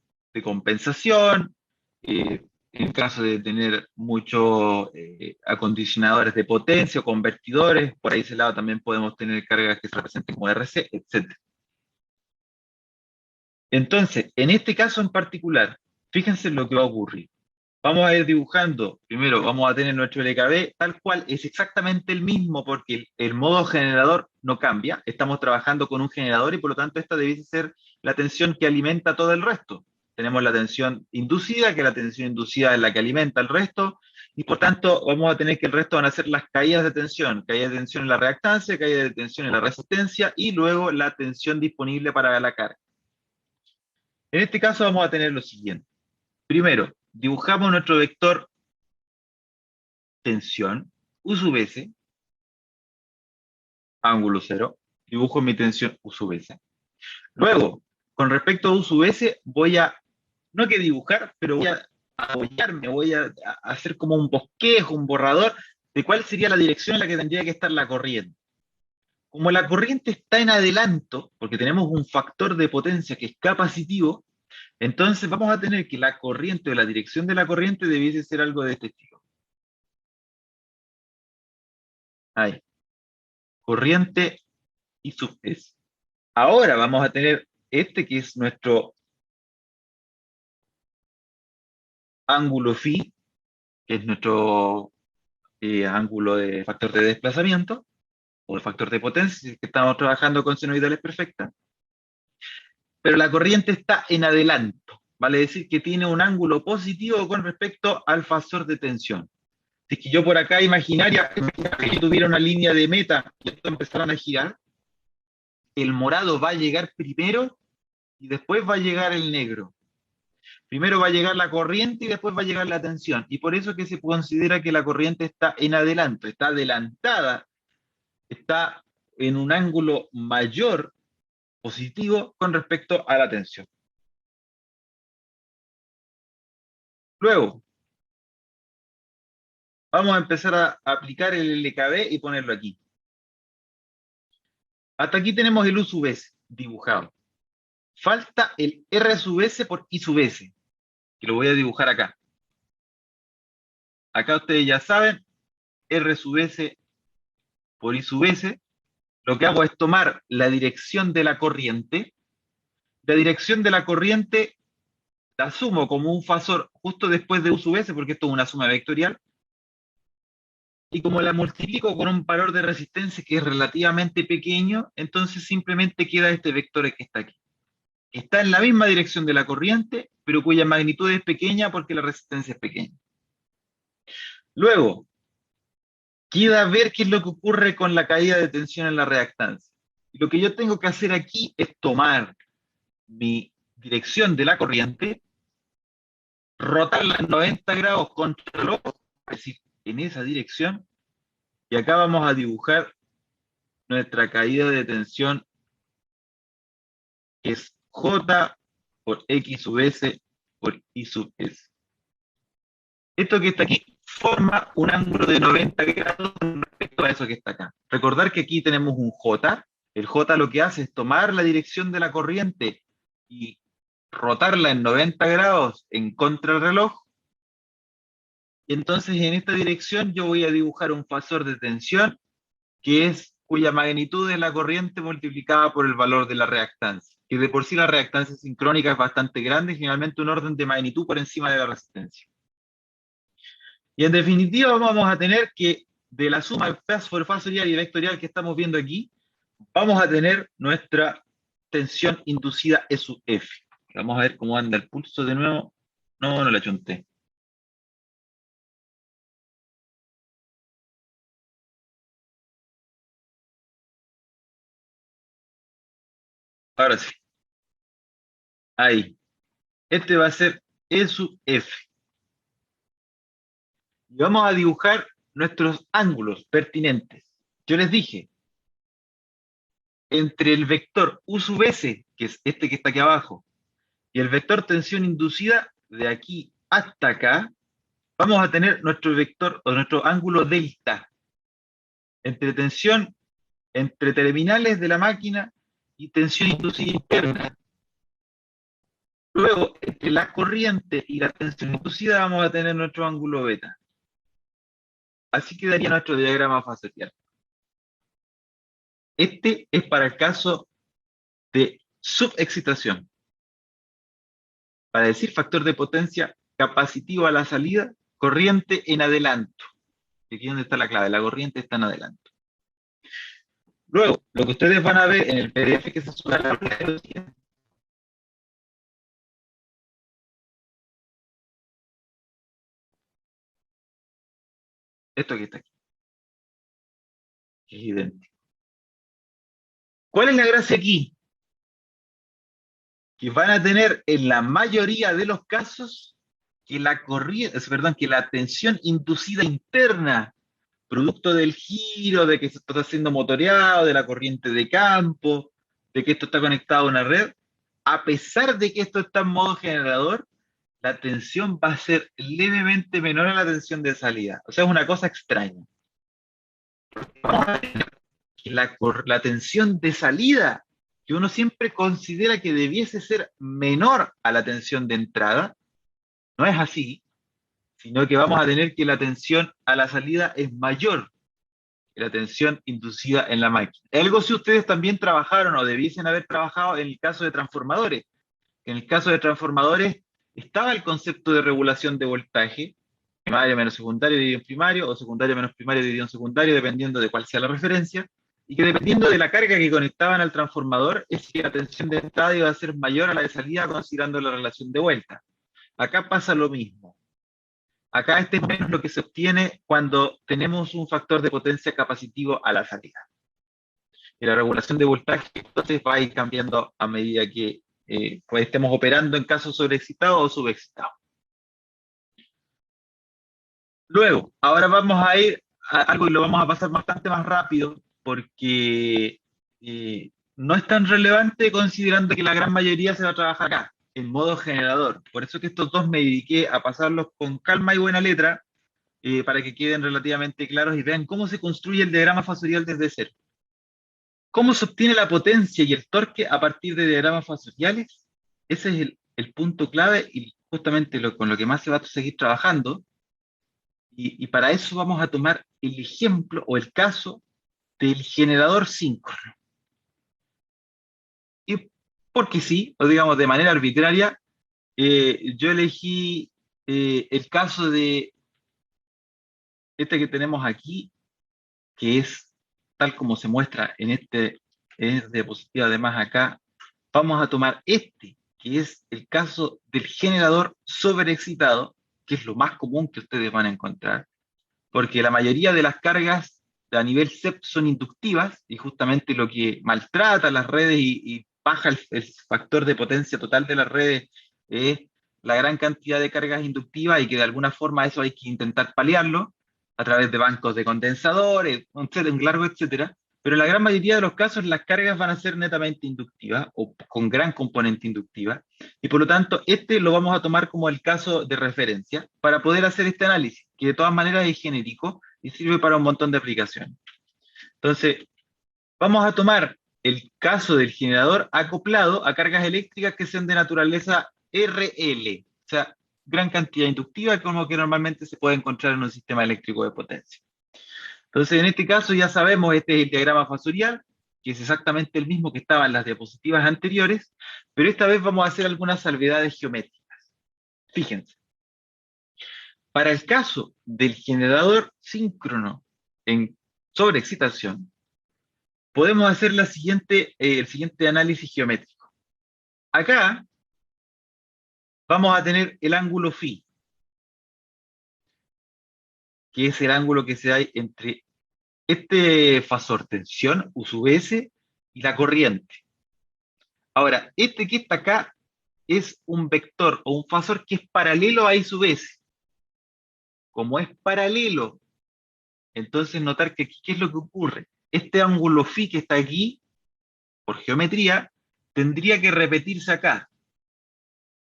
compensación, en caso de tener muchos acondicionadores de potencia o convertidores, por ahí ese lado también podemos tener cargas que se representen como RC, etc. Entonces, en este caso en particular, fíjense lo que va a ocurrir. Vamos a ir dibujando, primero vamos a tener nuestro LKB, tal cual es exactamente el mismo porque el modo generador no cambia, estamos trabajando con un generador y por lo tanto esta debe ser la tensión que alimenta todo el resto. Tenemos la tensión inducida, que la tensión inducida es la que alimenta el resto, y por tanto vamos a tener que el resto van a ser las caídas de tensión en la reactancia, caída de tensión en la resistencia y luego la tensión disponible para la carga. En este caso vamos a tener lo siguiente. Primero, dibujamos nuestro vector tensión, U sub S, ángulo cero, dibujo mi tensión U sub S. Luego, con respecto a U sub S, voy a, no que dibujar, pero voy a apoyarme, voy a hacer como un bosquejo, un borrador de cuál sería la dirección en la que tendría que estar la corriente. Como la corriente está en adelanto, porque tenemos un factor de potencia que es capacitivo, entonces vamos a tener que la corriente o la dirección de la corriente debiese ser algo de este estilo. Ahí. Corriente y sub S. Ahora vamos a tener este que es nuestro ángulo phi, que es nuestro ángulo de factor de desplazamiento, o de factor de potencia, si es que estamos trabajando con senoidales perfectas, pero la corriente está en adelanto, vale decir que tiene un ángulo positivo con respecto al factor de tensión. Si es que yo por acá imaginaria que yo tuviera una línea de meta y esto empezaran a girar, el morado va a llegar primero y después va a llegar el negro. Primero va a llegar la corriente y después va a llegar la tensión. Y por eso que se considera que la corriente está en adelanto, está adelantada, está en un ángulo mayor positivo con respecto a la tensión. Luego, vamos a empezar a aplicar el LKB y ponerlo aquí. Hasta aquí tenemos el U sub S dibujado. Falta el R sub S por I sub S, que lo voy a dibujar acá. Acá ustedes ya saben, R sub S por I sub S. Lo que hago es tomar la dirección de la corriente. La dirección de la corriente la asumo como un fasor justo después de U sub S, porque esto es una suma vectorial. Y como la multiplico con un valor de resistencia que es relativamente pequeño, entonces simplemente queda este vector que está aquí. Está en la misma dirección de la corriente, pero cuya magnitud es pequeña porque la resistencia es pequeña. Luego, queda ver qué es lo que ocurre con la caída de tensión en la reactancia. Y lo que yo tengo que hacer aquí es tomar mi dirección de la corriente, rotarla en 90 grados contra el ojo, es decir, en esa dirección, y acá vamos a dibujar nuestra caída de tensión, que es J por X sub S por I sub S. Esto que está aquí forma un ángulo de 90 grados con respecto a eso que está acá. Recordar que aquí tenemos un J. El J lo que hace es tomar la dirección de la corriente y rotarla en 90 grados en contra del reloj. Y entonces en esta dirección yo voy a dibujar un fasor de tensión que es cuya magnitud es la corriente multiplicada por el valor de la reactancia, que de por sí la reactancia sincrónica es bastante grande, generalmente un orden de magnitud por encima de la resistencia. Y en definitiva vamos a tener que de la suma fasorial y vectorial que estamos viendo aquí, vamos a tener nuestra tensión inducida E sub F. Vamos a ver cómo anda el pulso de nuevo. No, no la chunté. Ahora sí. Ahí. Este va a ser E sub F. Y vamos a dibujar nuestros ángulos pertinentes. Yo les dije, entre el vector U sub S, que es este que está aquí abajo, y el vector tensión inducida, de aquí hasta acá, vamos a tener nuestro vector o nuestro ángulo delta, entre tensión, entre terminales de la máquina y tensión inducida interna. Luego, entre la corriente y la tensión inducida vamos a tener nuestro ángulo beta. Así quedaría nuestro diagrama fasorial. Este es para el caso de subexcitación. Para decir factor de potencia capacitivo a la salida, corriente en adelanto. Aquí es donde está la clave, la corriente está en adelanto. Luego, lo que ustedes van a ver en el PDF que se sube a la red, esto que está aquí, que es idéntico. ¿Cuál es la gracia aquí? Que van a tener en la mayoría de los casos que la corriente, perdón, que la tensión inducida interna, producto del giro, de que se está siendo motoreado, de la corriente de campo, de que esto está conectado a una red, a pesar de que esto está en modo generador, la tensión va a ser levemente menor a la tensión de salida. O sea, es una cosa extraña. La tensión de salida, que uno siempre considera que debiese ser menor a la tensión de entrada, no es así, sino que vamos a tener que la tensión a la salida es mayor que la tensión inducida en la máquina. Algo si ustedes también trabajaron o debiesen haber trabajado en el caso de transformadores. En el caso de transformadores estaba el concepto de regulación de voltaje, primario menos secundario dividido en primario, o secundario menos primario dividido en secundario, dependiendo de cuál sea la referencia, y que dependiendo de la carga que conectaban al transformador, es que la tensión de entrada iba a ser mayor a la de salida considerando la relación de vuelta. Acá pasa lo mismo. Acá este es menos lo que se obtiene cuando tenemos un factor de potencia capacitivo a la salida. Y la regulación de voltaje entonces va a ir cambiando a medida que pues estemos operando en casos sobreexcitados o subexcitados. Luego, ahora vamos a ir a algo y lo vamos a pasar bastante más rápido porque no es tan relevante considerando que la gran mayoría se va a trabajar acá, en modo generador. Por eso que estos dos me dediqué a pasarlos con calma y buena letra para que queden relativamente claros y vean cómo se construye el diagrama fasorial desde cero. ¿Cómo se obtiene la potencia y el torque a partir de diagramas fasoriales? Ese es el punto clave y justamente con lo que más se va a seguir trabajando. Y para eso vamos a tomar el ejemplo o el caso del generador síncrono. Y porque sí, o digamos de manera arbitraria, yo elegí el caso de este que tenemos aquí, que es tal como se muestra en es diapositiva además acá. Vamos a tomar este, que es el caso del generador sobreexcitado, que es lo más común que ustedes van a encontrar, porque la mayoría de las cargas a nivel CEP son inductivas, y justamente lo que maltrata las redes y baja el factor de potencia total de las redes es la gran cantidad de cargas inductivas, y que de alguna forma eso hay que intentar paliarlo a través de bancos de condensadores, un largo etcétera. Pero en la gran mayoría de los casos las cargas van a ser netamente inductivas o con gran componente inductiva, y por lo tanto este lo vamos a tomar como el caso de referencia para poder hacer este análisis, que de todas maneras es genérico y sirve para un montón de aplicaciones. Entonces, vamos a tomar el caso del generador acoplado a cargas eléctricas que sean de naturaleza RL, o sea, gran cantidad inductiva, como que normalmente se puede encontrar en un sistema eléctrico de potencia. Entonces, en este caso ya sabemos, este es el diagrama fasorial, que es exactamente el mismo que estaba en las diapositivas anteriores, pero esta vez vamos a hacer algunas salvedades geométricas. Fíjense, para el caso del generador síncrono en sobreexcitación, podemos hacer el siguiente análisis geométrico. Acá vamos a tener el ángulo φ, que es el ángulo que se da entre este fasor tensión, U sub S, y la corriente. Ahora, este que está acá es un vector o un fasor que es paralelo a I sub S. Como es paralelo, entonces notar que aquí, ¿qué es lo que ocurre? Este ángulo φ que está aquí, por geometría, tendría que repetirse acá.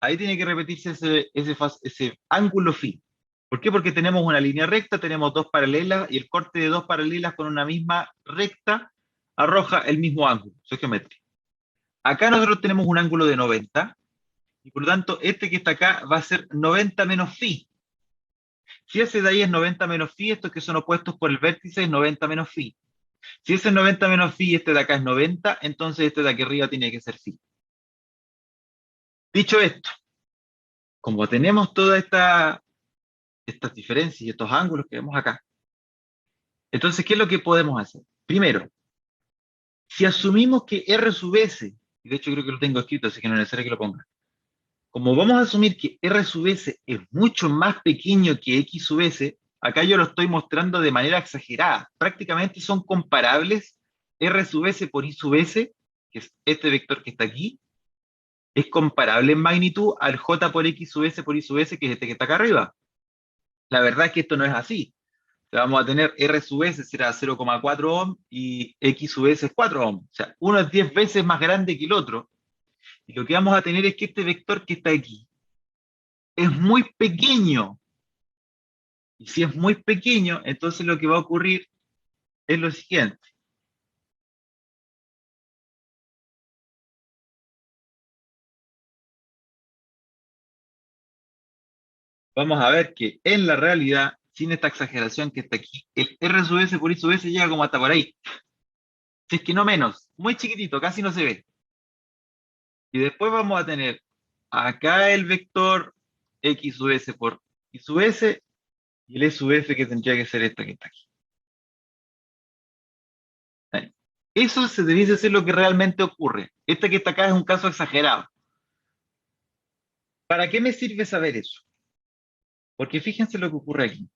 Ahí tiene que repetirse ese ángulo φ. ¿Por qué? Porque tenemos una línea recta, tenemos dos paralelas, y el corte de dos paralelas con una misma recta arroja el mismo ángulo. Eso es geometría. Acá nosotros tenemos un ángulo de 90, y por lo tanto este que está acá va a ser 90 menos φ. Si ese de ahí es 90 menos φ, estos que son opuestos por el vértice es 90 menos φ. Si ese es 90 menos φ y este de acá es 90, entonces este de aquí arriba tiene que ser φ. Dicho esto, como tenemos todas estas diferencias y estos ángulos que vemos acá, entonces, ¿qué es lo que podemos hacer? Primero, si asumimos que R sub S, y de hecho creo que lo tengo escrito, así que no es necesario que lo ponga, como vamos a asumir que R sub S es mucho más pequeño que X sub S, acá yo lo estoy mostrando de manera exagerada. Prácticamente son comparables R sub S por I sub S, que es este vector que está aquí, es comparable en magnitud al J por X sub S por I sub S, que es este que está acá arriba. La verdad es que esto no es así. O sea, vamos a tener R sub S será 0,4 ohm y X sub S es 4 ohm. O sea, uno es 10 veces más grande que el otro. Y lo que vamos a tener es que este vector que está aquí es muy pequeño. Y si es muy pequeño, entonces lo que va a ocurrir es lo siguiente. Vamos a ver que en la realidad, sin esta exageración que está aquí, el R sub S por I sub S llega como hasta por ahí. Si es que no menos, muy chiquitito, casi no se ve. Y después vamos a tener acá el vector X sub S por Y sub S, y el E sub F que tendría que ser esta que está aquí. Ahí. Eso se debiese ser lo que realmente ocurre. Esta que está acá es un caso exagerado. ¿Para qué me sirve saber eso? Porque fíjense lo que ocurre aquí.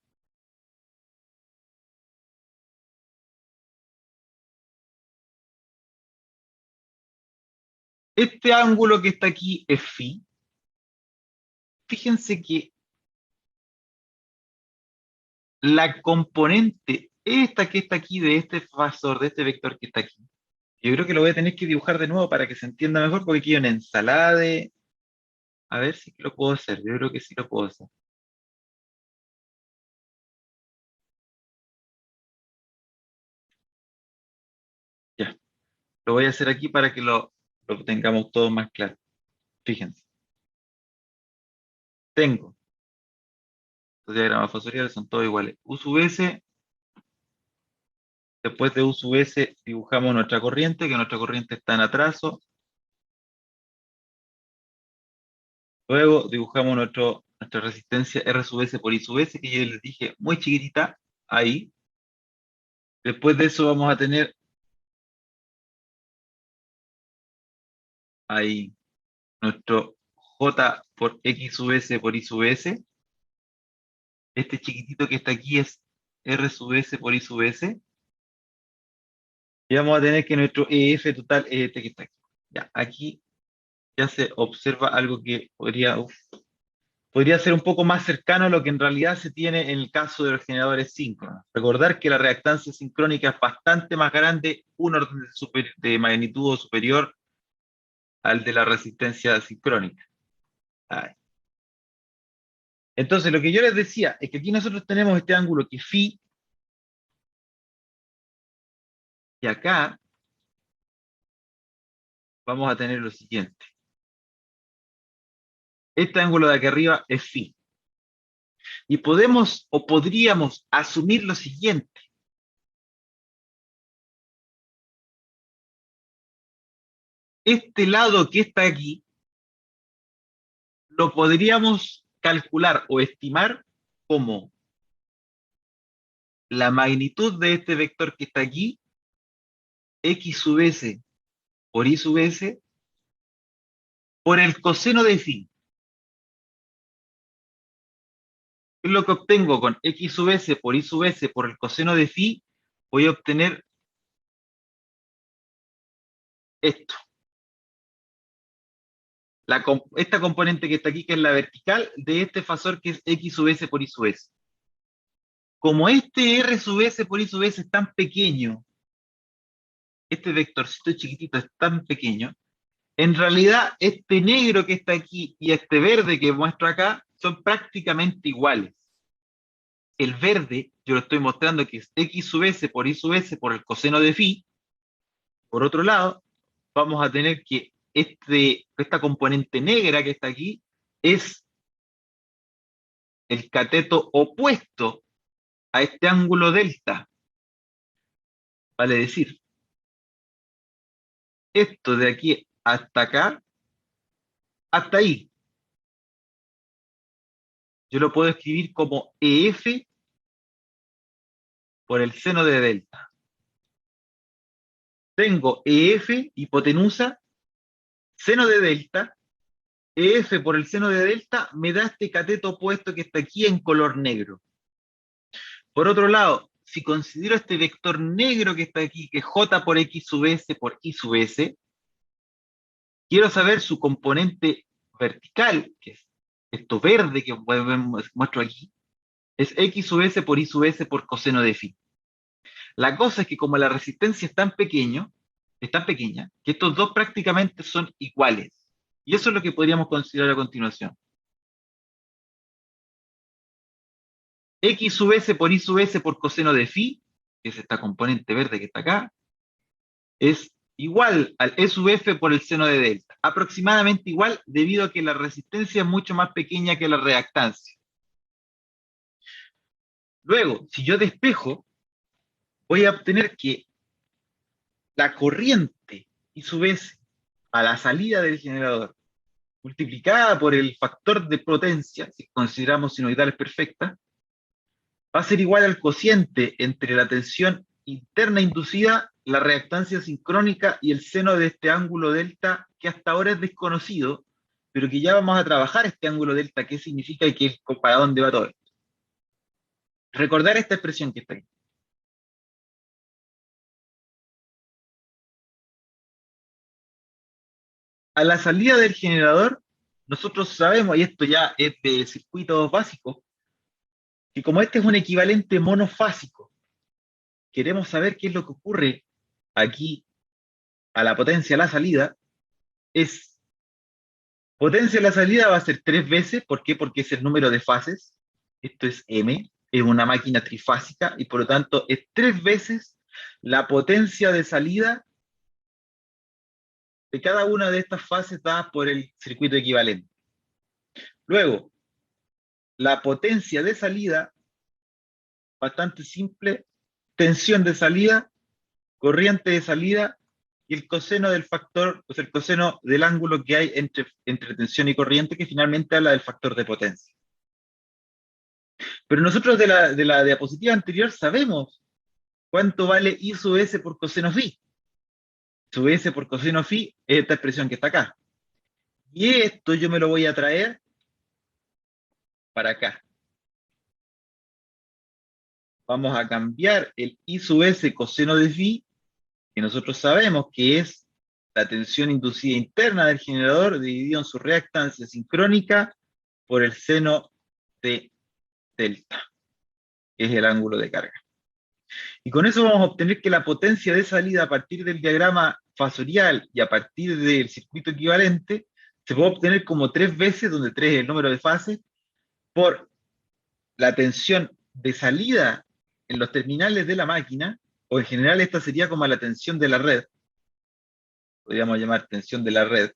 Este ángulo que está aquí es phi. Fíjense que la componente, esta que está aquí, de este fasor, de este vector que está aquí, yo creo que lo voy a tener que dibujar de nuevo para que se entienda mejor, porque aquí hay una ensalada de... A ver si lo puedo hacer, yo creo que sí lo puedo hacer. Ya, lo voy a hacer aquí para que lo tengamos todo más claro. Fíjense, tengo, los diagramas fasoriales son todos iguales. U sub S, después de U sub S dibujamos nuestra corriente, que nuestra corriente está en atraso. Luego dibujamos nuestra resistencia R sub S por I sub S, que yo les dije muy chiquitita, ahí. Después de eso vamos a tener ahí nuestro J por X sub S por I sub S. Este chiquitito que está aquí es R sub S por I sub S. Y vamos a tener que nuestro EF total es este que está aquí. Ya, aquí ya se observa algo que podría ser un poco más cercano a lo que en realidad se tiene en el caso de los generadores síncronos. Recordar que la reactancia sincrónica es bastante más grande, un orden de magnitud superior al de la resistencia sincrónica. Ahí. Entonces, lo que yo les decía es que aquí nosotros tenemos este ángulo que es phi, y acá vamos a tener lo siguiente. Este ángulo de aquí arriba es phi. Y podemos o podríamos asumir lo siguiente. Este lado que está aquí lo podríamos calcular o estimar como la magnitud de este vector que está aquí, X sub S por Y sub S, por el coseno de phi. ¿Qué es lo que obtengo con X sub S por Y sub S por el coseno de phi? Voy a obtener esto. Esta componente que está aquí, que es la vertical de este fasor que es X sub S por Y sub S. Como este R sub S por Y sub S es tan pequeño, este vectorcito chiquitito es tan pequeño, en realidad este negro que está aquí y este verde que muestro acá son prácticamente iguales. El verde, yo lo estoy mostrando que es X sub S por Y sub S por el coseno de phi. Por otro lado, vamos a tener que esta componente negra que está aquí es el cateto opuesto a este ángulo delta. Vale decir, esto de aquí hasta acá, hasta ahí, yo lo puedo escribir como EF por el seno de delta. Tengo EF, hipotenusa, seno de delta, EF por el seno de delta me da este cateto opuesto que está aquí en color negro. Por otro lado, si considero este vector negro que está aquí, que es J por X sub S por Y sub S, quiero saber su componente vertical, que es esto verde que muestro aquí, es X sub S por Y sub S por coseno de phi. La cosa es que como la resistencia es tan pequeña, que estos dos prácticamente son iguales. Y eso es lo que podríamos considerar a continuación. X sub S por Y sub S por coseno de phi, que es esta componente verde que está acá, es igual al E sub F por el seno de delta. Aproximadamente igual debido a que la resistencia es mucho más pequeña que la reactancia. Luego, si yo despejo, voy a obtener que la corriente I sub S a la salida del generador multiplicada por el factor de potencia, si consideramos sinoidales perfectas, va a ser igual al cociente entre la tensión interna inducida, la reactancia sincrónica y el seno de este ángulo delta, que hasta ahora es desconocido, pero que ya vamos a trabajar este ángulo delta, qué significa y qué, para dónde va todo esto. Recordar esta expresión que está ahí. A la salida del generador, nosotros sabemos, y esto ya es de circuitos básicos, que como este es un equivalente monofásico, queremos saber qué es lo que ocurre aquí a la potencia a la salida, es potencia a la salida va a ser 3 veces. ¿Por qué? Porque es el número de fases. Esto es M, es una máquina trifásica y por lo tanto es 3 veces la potencia de salida de cada una de estas fases dadas por el circuito equivalente. Luego, la potencia de salida, bastante simple, tensión de salida, corriente de salida y el coseno del factor, o sea, el coseno del ángulo que hay entre tensión y corriente, que finalmente habla del factor de potencia. Pero nosotros de la diapositiva anterior sabemos cuánto vale I sub S por coseno phi. Sub S por coseno phi es esta expresión que está acá. Y esto yo me lo voy a traer para acá. Vamos a cambiar el I sub S coseno de phi, que nosotros sabemos que es la tensión inducida interna del generador dividido en su reactancia sincrónica por el seno de delta, que es el ángulo de carga. Y con eso vamos a obtener que la potencia de salida a partir del diagrama fasorial y a partir del circuito equivalente se puede obtener como 3 veces, donde 3 es el número de fases, por la tensión de salida en los terminales de la máquina, o en general esta sería como la tensión de la red, podríamos llamar tensión de la red,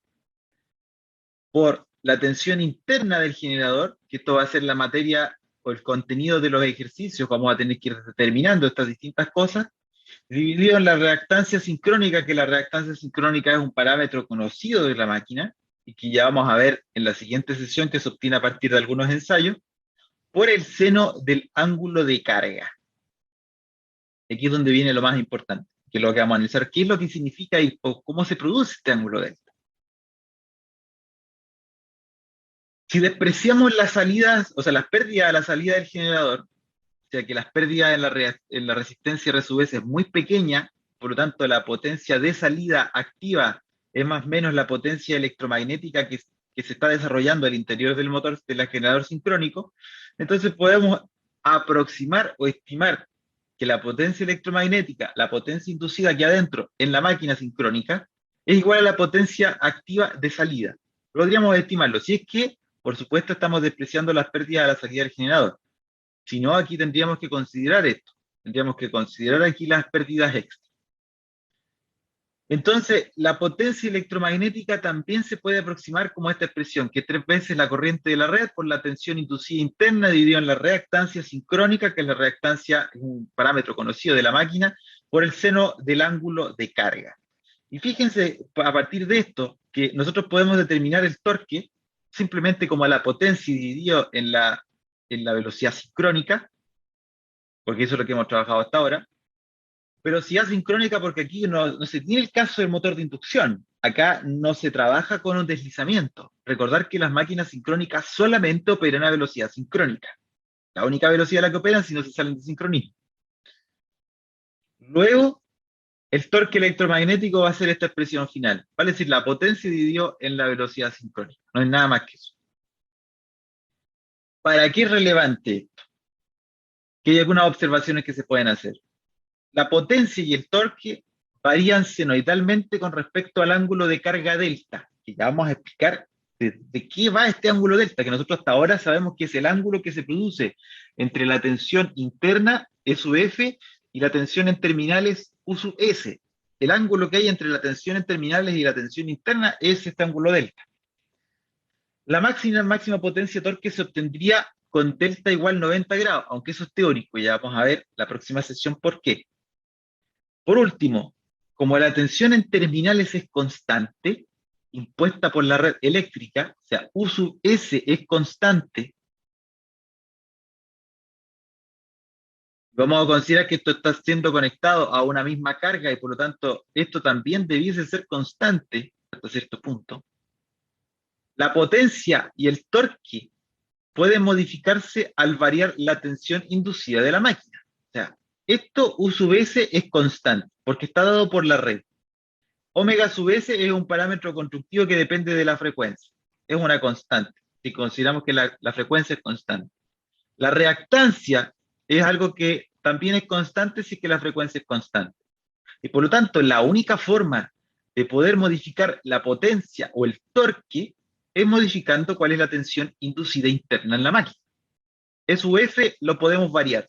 por la tensión interna del generador, que esto va a ser la materia o el contenido de los ejercicios, vamos a tener que ir determinando estas distintas cosas, dividido en la reactancia sincrónica, que la reactancia sincrónica es un parámetro conocido de la máquina, y que ya vamos a ver en la siguiente sesión, que se obtiene a partir de algunos ensayos, por el seno del ángulo de carga. Aquí es donde viene lo más importante, que es lo que vamos a analizar, qué es lo que significa y cómo se produce este ángulo delta. Si despreciamos las salidas, o sea, las pérdidas a la salida del generador, o sea que las pérdidas en la resistencia R sub S es muy pequeña, por lo tanto la potencia de salida activa es más o menos la potencia electromagnética que se está desarrollando al interior del motor del generador sincrónico, entonces podemos aproximar o estimar que la potencia electromagnética, la potencia inducida aquí adentro en la máquina sincrónica, es igual a la potencia activa de salida. Podríamos estimarlo, si es que, por supuesto, estamos despreciando las pérdidas a la salida del generador. Si no, aquí tendríamos que considerar esto. Tendríamos que considerar aquí las pérdidas extra. Entonces, la potencia electromagnética también se puede aproximar como esta expresión, que es 3 veces la corriente de la red por la tensión inducida interna dividido en la reactancia sincrónica, que es la reactancia, un parámetro conocido de la máquina, por el seno del ángulo de carga. Y fíjense, a partir de esto, que nosotros podemos determinar el torque simplemente como la potencia dividido en la velocidad sincrónica, porque eso es lo que hemos trabajado hasta ahora, pero si asincrónica porque aquí no se tiene el caso del motor de inducción. Acá no se trabaja con un deslizamiento. Recordar que las máquinas sincrónicas solamente operan a velocidad sincrónica. La única velocidad a la que operan si no se salen de sincronismo. Luego, el torque electromagnético va a ser esta expresión final. Vale decir, la potencia dividió en la velocidad sincrónica. No hay nada más que eso. ¿Para qué es relevante esto? Que hay algunas observaciones que se pueden hacer. La potencia y el torque varían senoidalmente con respecto al ángulo de carga delta, que ya vamos a explicar de qué va este ángulo delta, que nosotros hasta ahora sabemos que es el ángulo que se produce entre la tensión interna, E sub F, y la tensión en terminales, U sub S. El ángulo que hay entre la tensión en terminales y la tensión interna es este ángulo delta. La máxima potencia de torque se obtendría con delta igual 90 grados, aunque eso es teórico, ya vamos a ver la próxima sesión por qué. Por último, como la tensión en terminales es constante, impuesta por la red eléctrica, o sea, U sub S es constante, Vamos a considerar que esto está siendo conectado a una misma carga y por lo tanto esto también debiese ser constante hasta cierto punto. La potencia y el torque pueden modificarse al variar la tensión inducida de la máquina. O sea, esto U sub S es constante porque está dado por la red. Omega sub S es un parámetro constructivo que depende de la frecuencia. Es una constante, si consideramos que la frecuencia es constante. La reactancia es algo que también es constante si es que la frecuencia es constante. Y por lo tanto, la única forma de poder modificar la potencia o el torque es modificando cuál es la tensión inducida interna en la máquina. SUF lo podemos variar.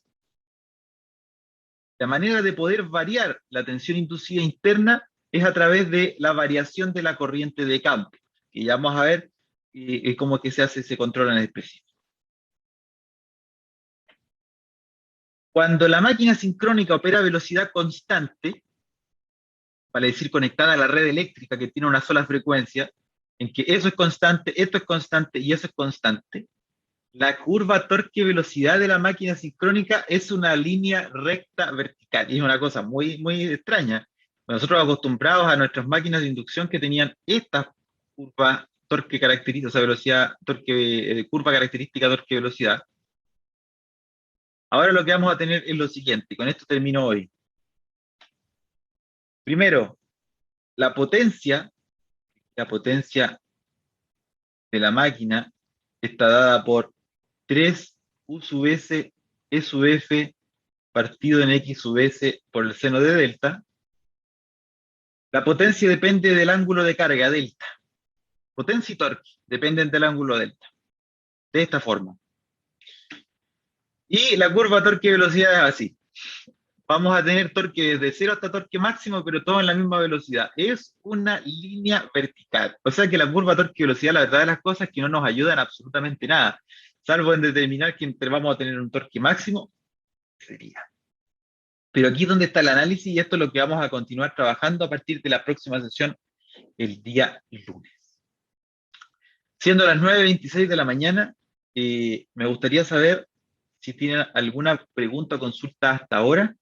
La manera de poder variar la tensión inducida interna es a través de la variación de la corriente de campo, que ya vamos a ver cómo que se hace ese control en específico. Cuando la máquina sincrónica opera a velocidad constante, para decir conectada a la red eléctrica que tiene una sola frecuencia, en que eso es constante, esto es constante y eso es constante, la curva torque-velocidad de la máquina sincrónica es una línea recta vertical. Y es una cosa muy, muy extraña. Nosotros acostumbrados a nuestras máquinas de inducción que tenían esta curva torque característica, o sea, velocidad, torque, curva característica torque-velocidad. Ahora lo que vamos a tener es lo siguiente, con esto termino hoy. Primero, la potencia de la máquina está dada por 3 U sub S, E sub F, partido en X sub S por el seno de delta. La potencia depende del ángulo de carga, delta. Potencia y torque dependen del ángulo delta. De esta forma. Y la curva torque-velocidad es así. Vamos a tener torque desde cero hasta torque máximo, pero todo en la misma velocidad. Es una línea vertical. O sea que la curva torque-velocidad, la verdad de las cosas, es que no nos ayudan absolutamente nada, salvo en determinar que vamos a tener un torque máximo, sería. Pero aquí es donde está el análisis y esto es lo que vamos a continuar trabajando a partir de la próxima sesión el día lunes. Siendo las 9:26 de la mañana, me gustaría saber si tienen alguna pregunta o consulta hasta ahora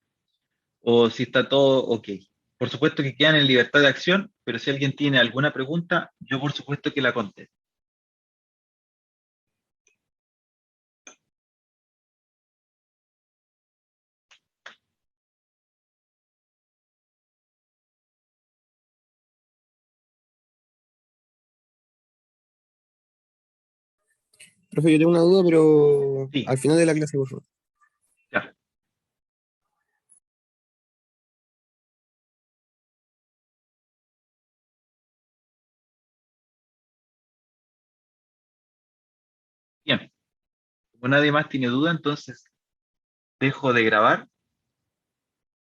o si está todo ok. Por supuesto que quedan en libertad de acción, pero si alguien tiene alguna pregunta, yo por supuesto que la contesto. Profe, yo tengo una duda, pero Sí, al final de la clase, por favor. ya. Bien. Como nadie más tiene duda, entonces dejo de grabar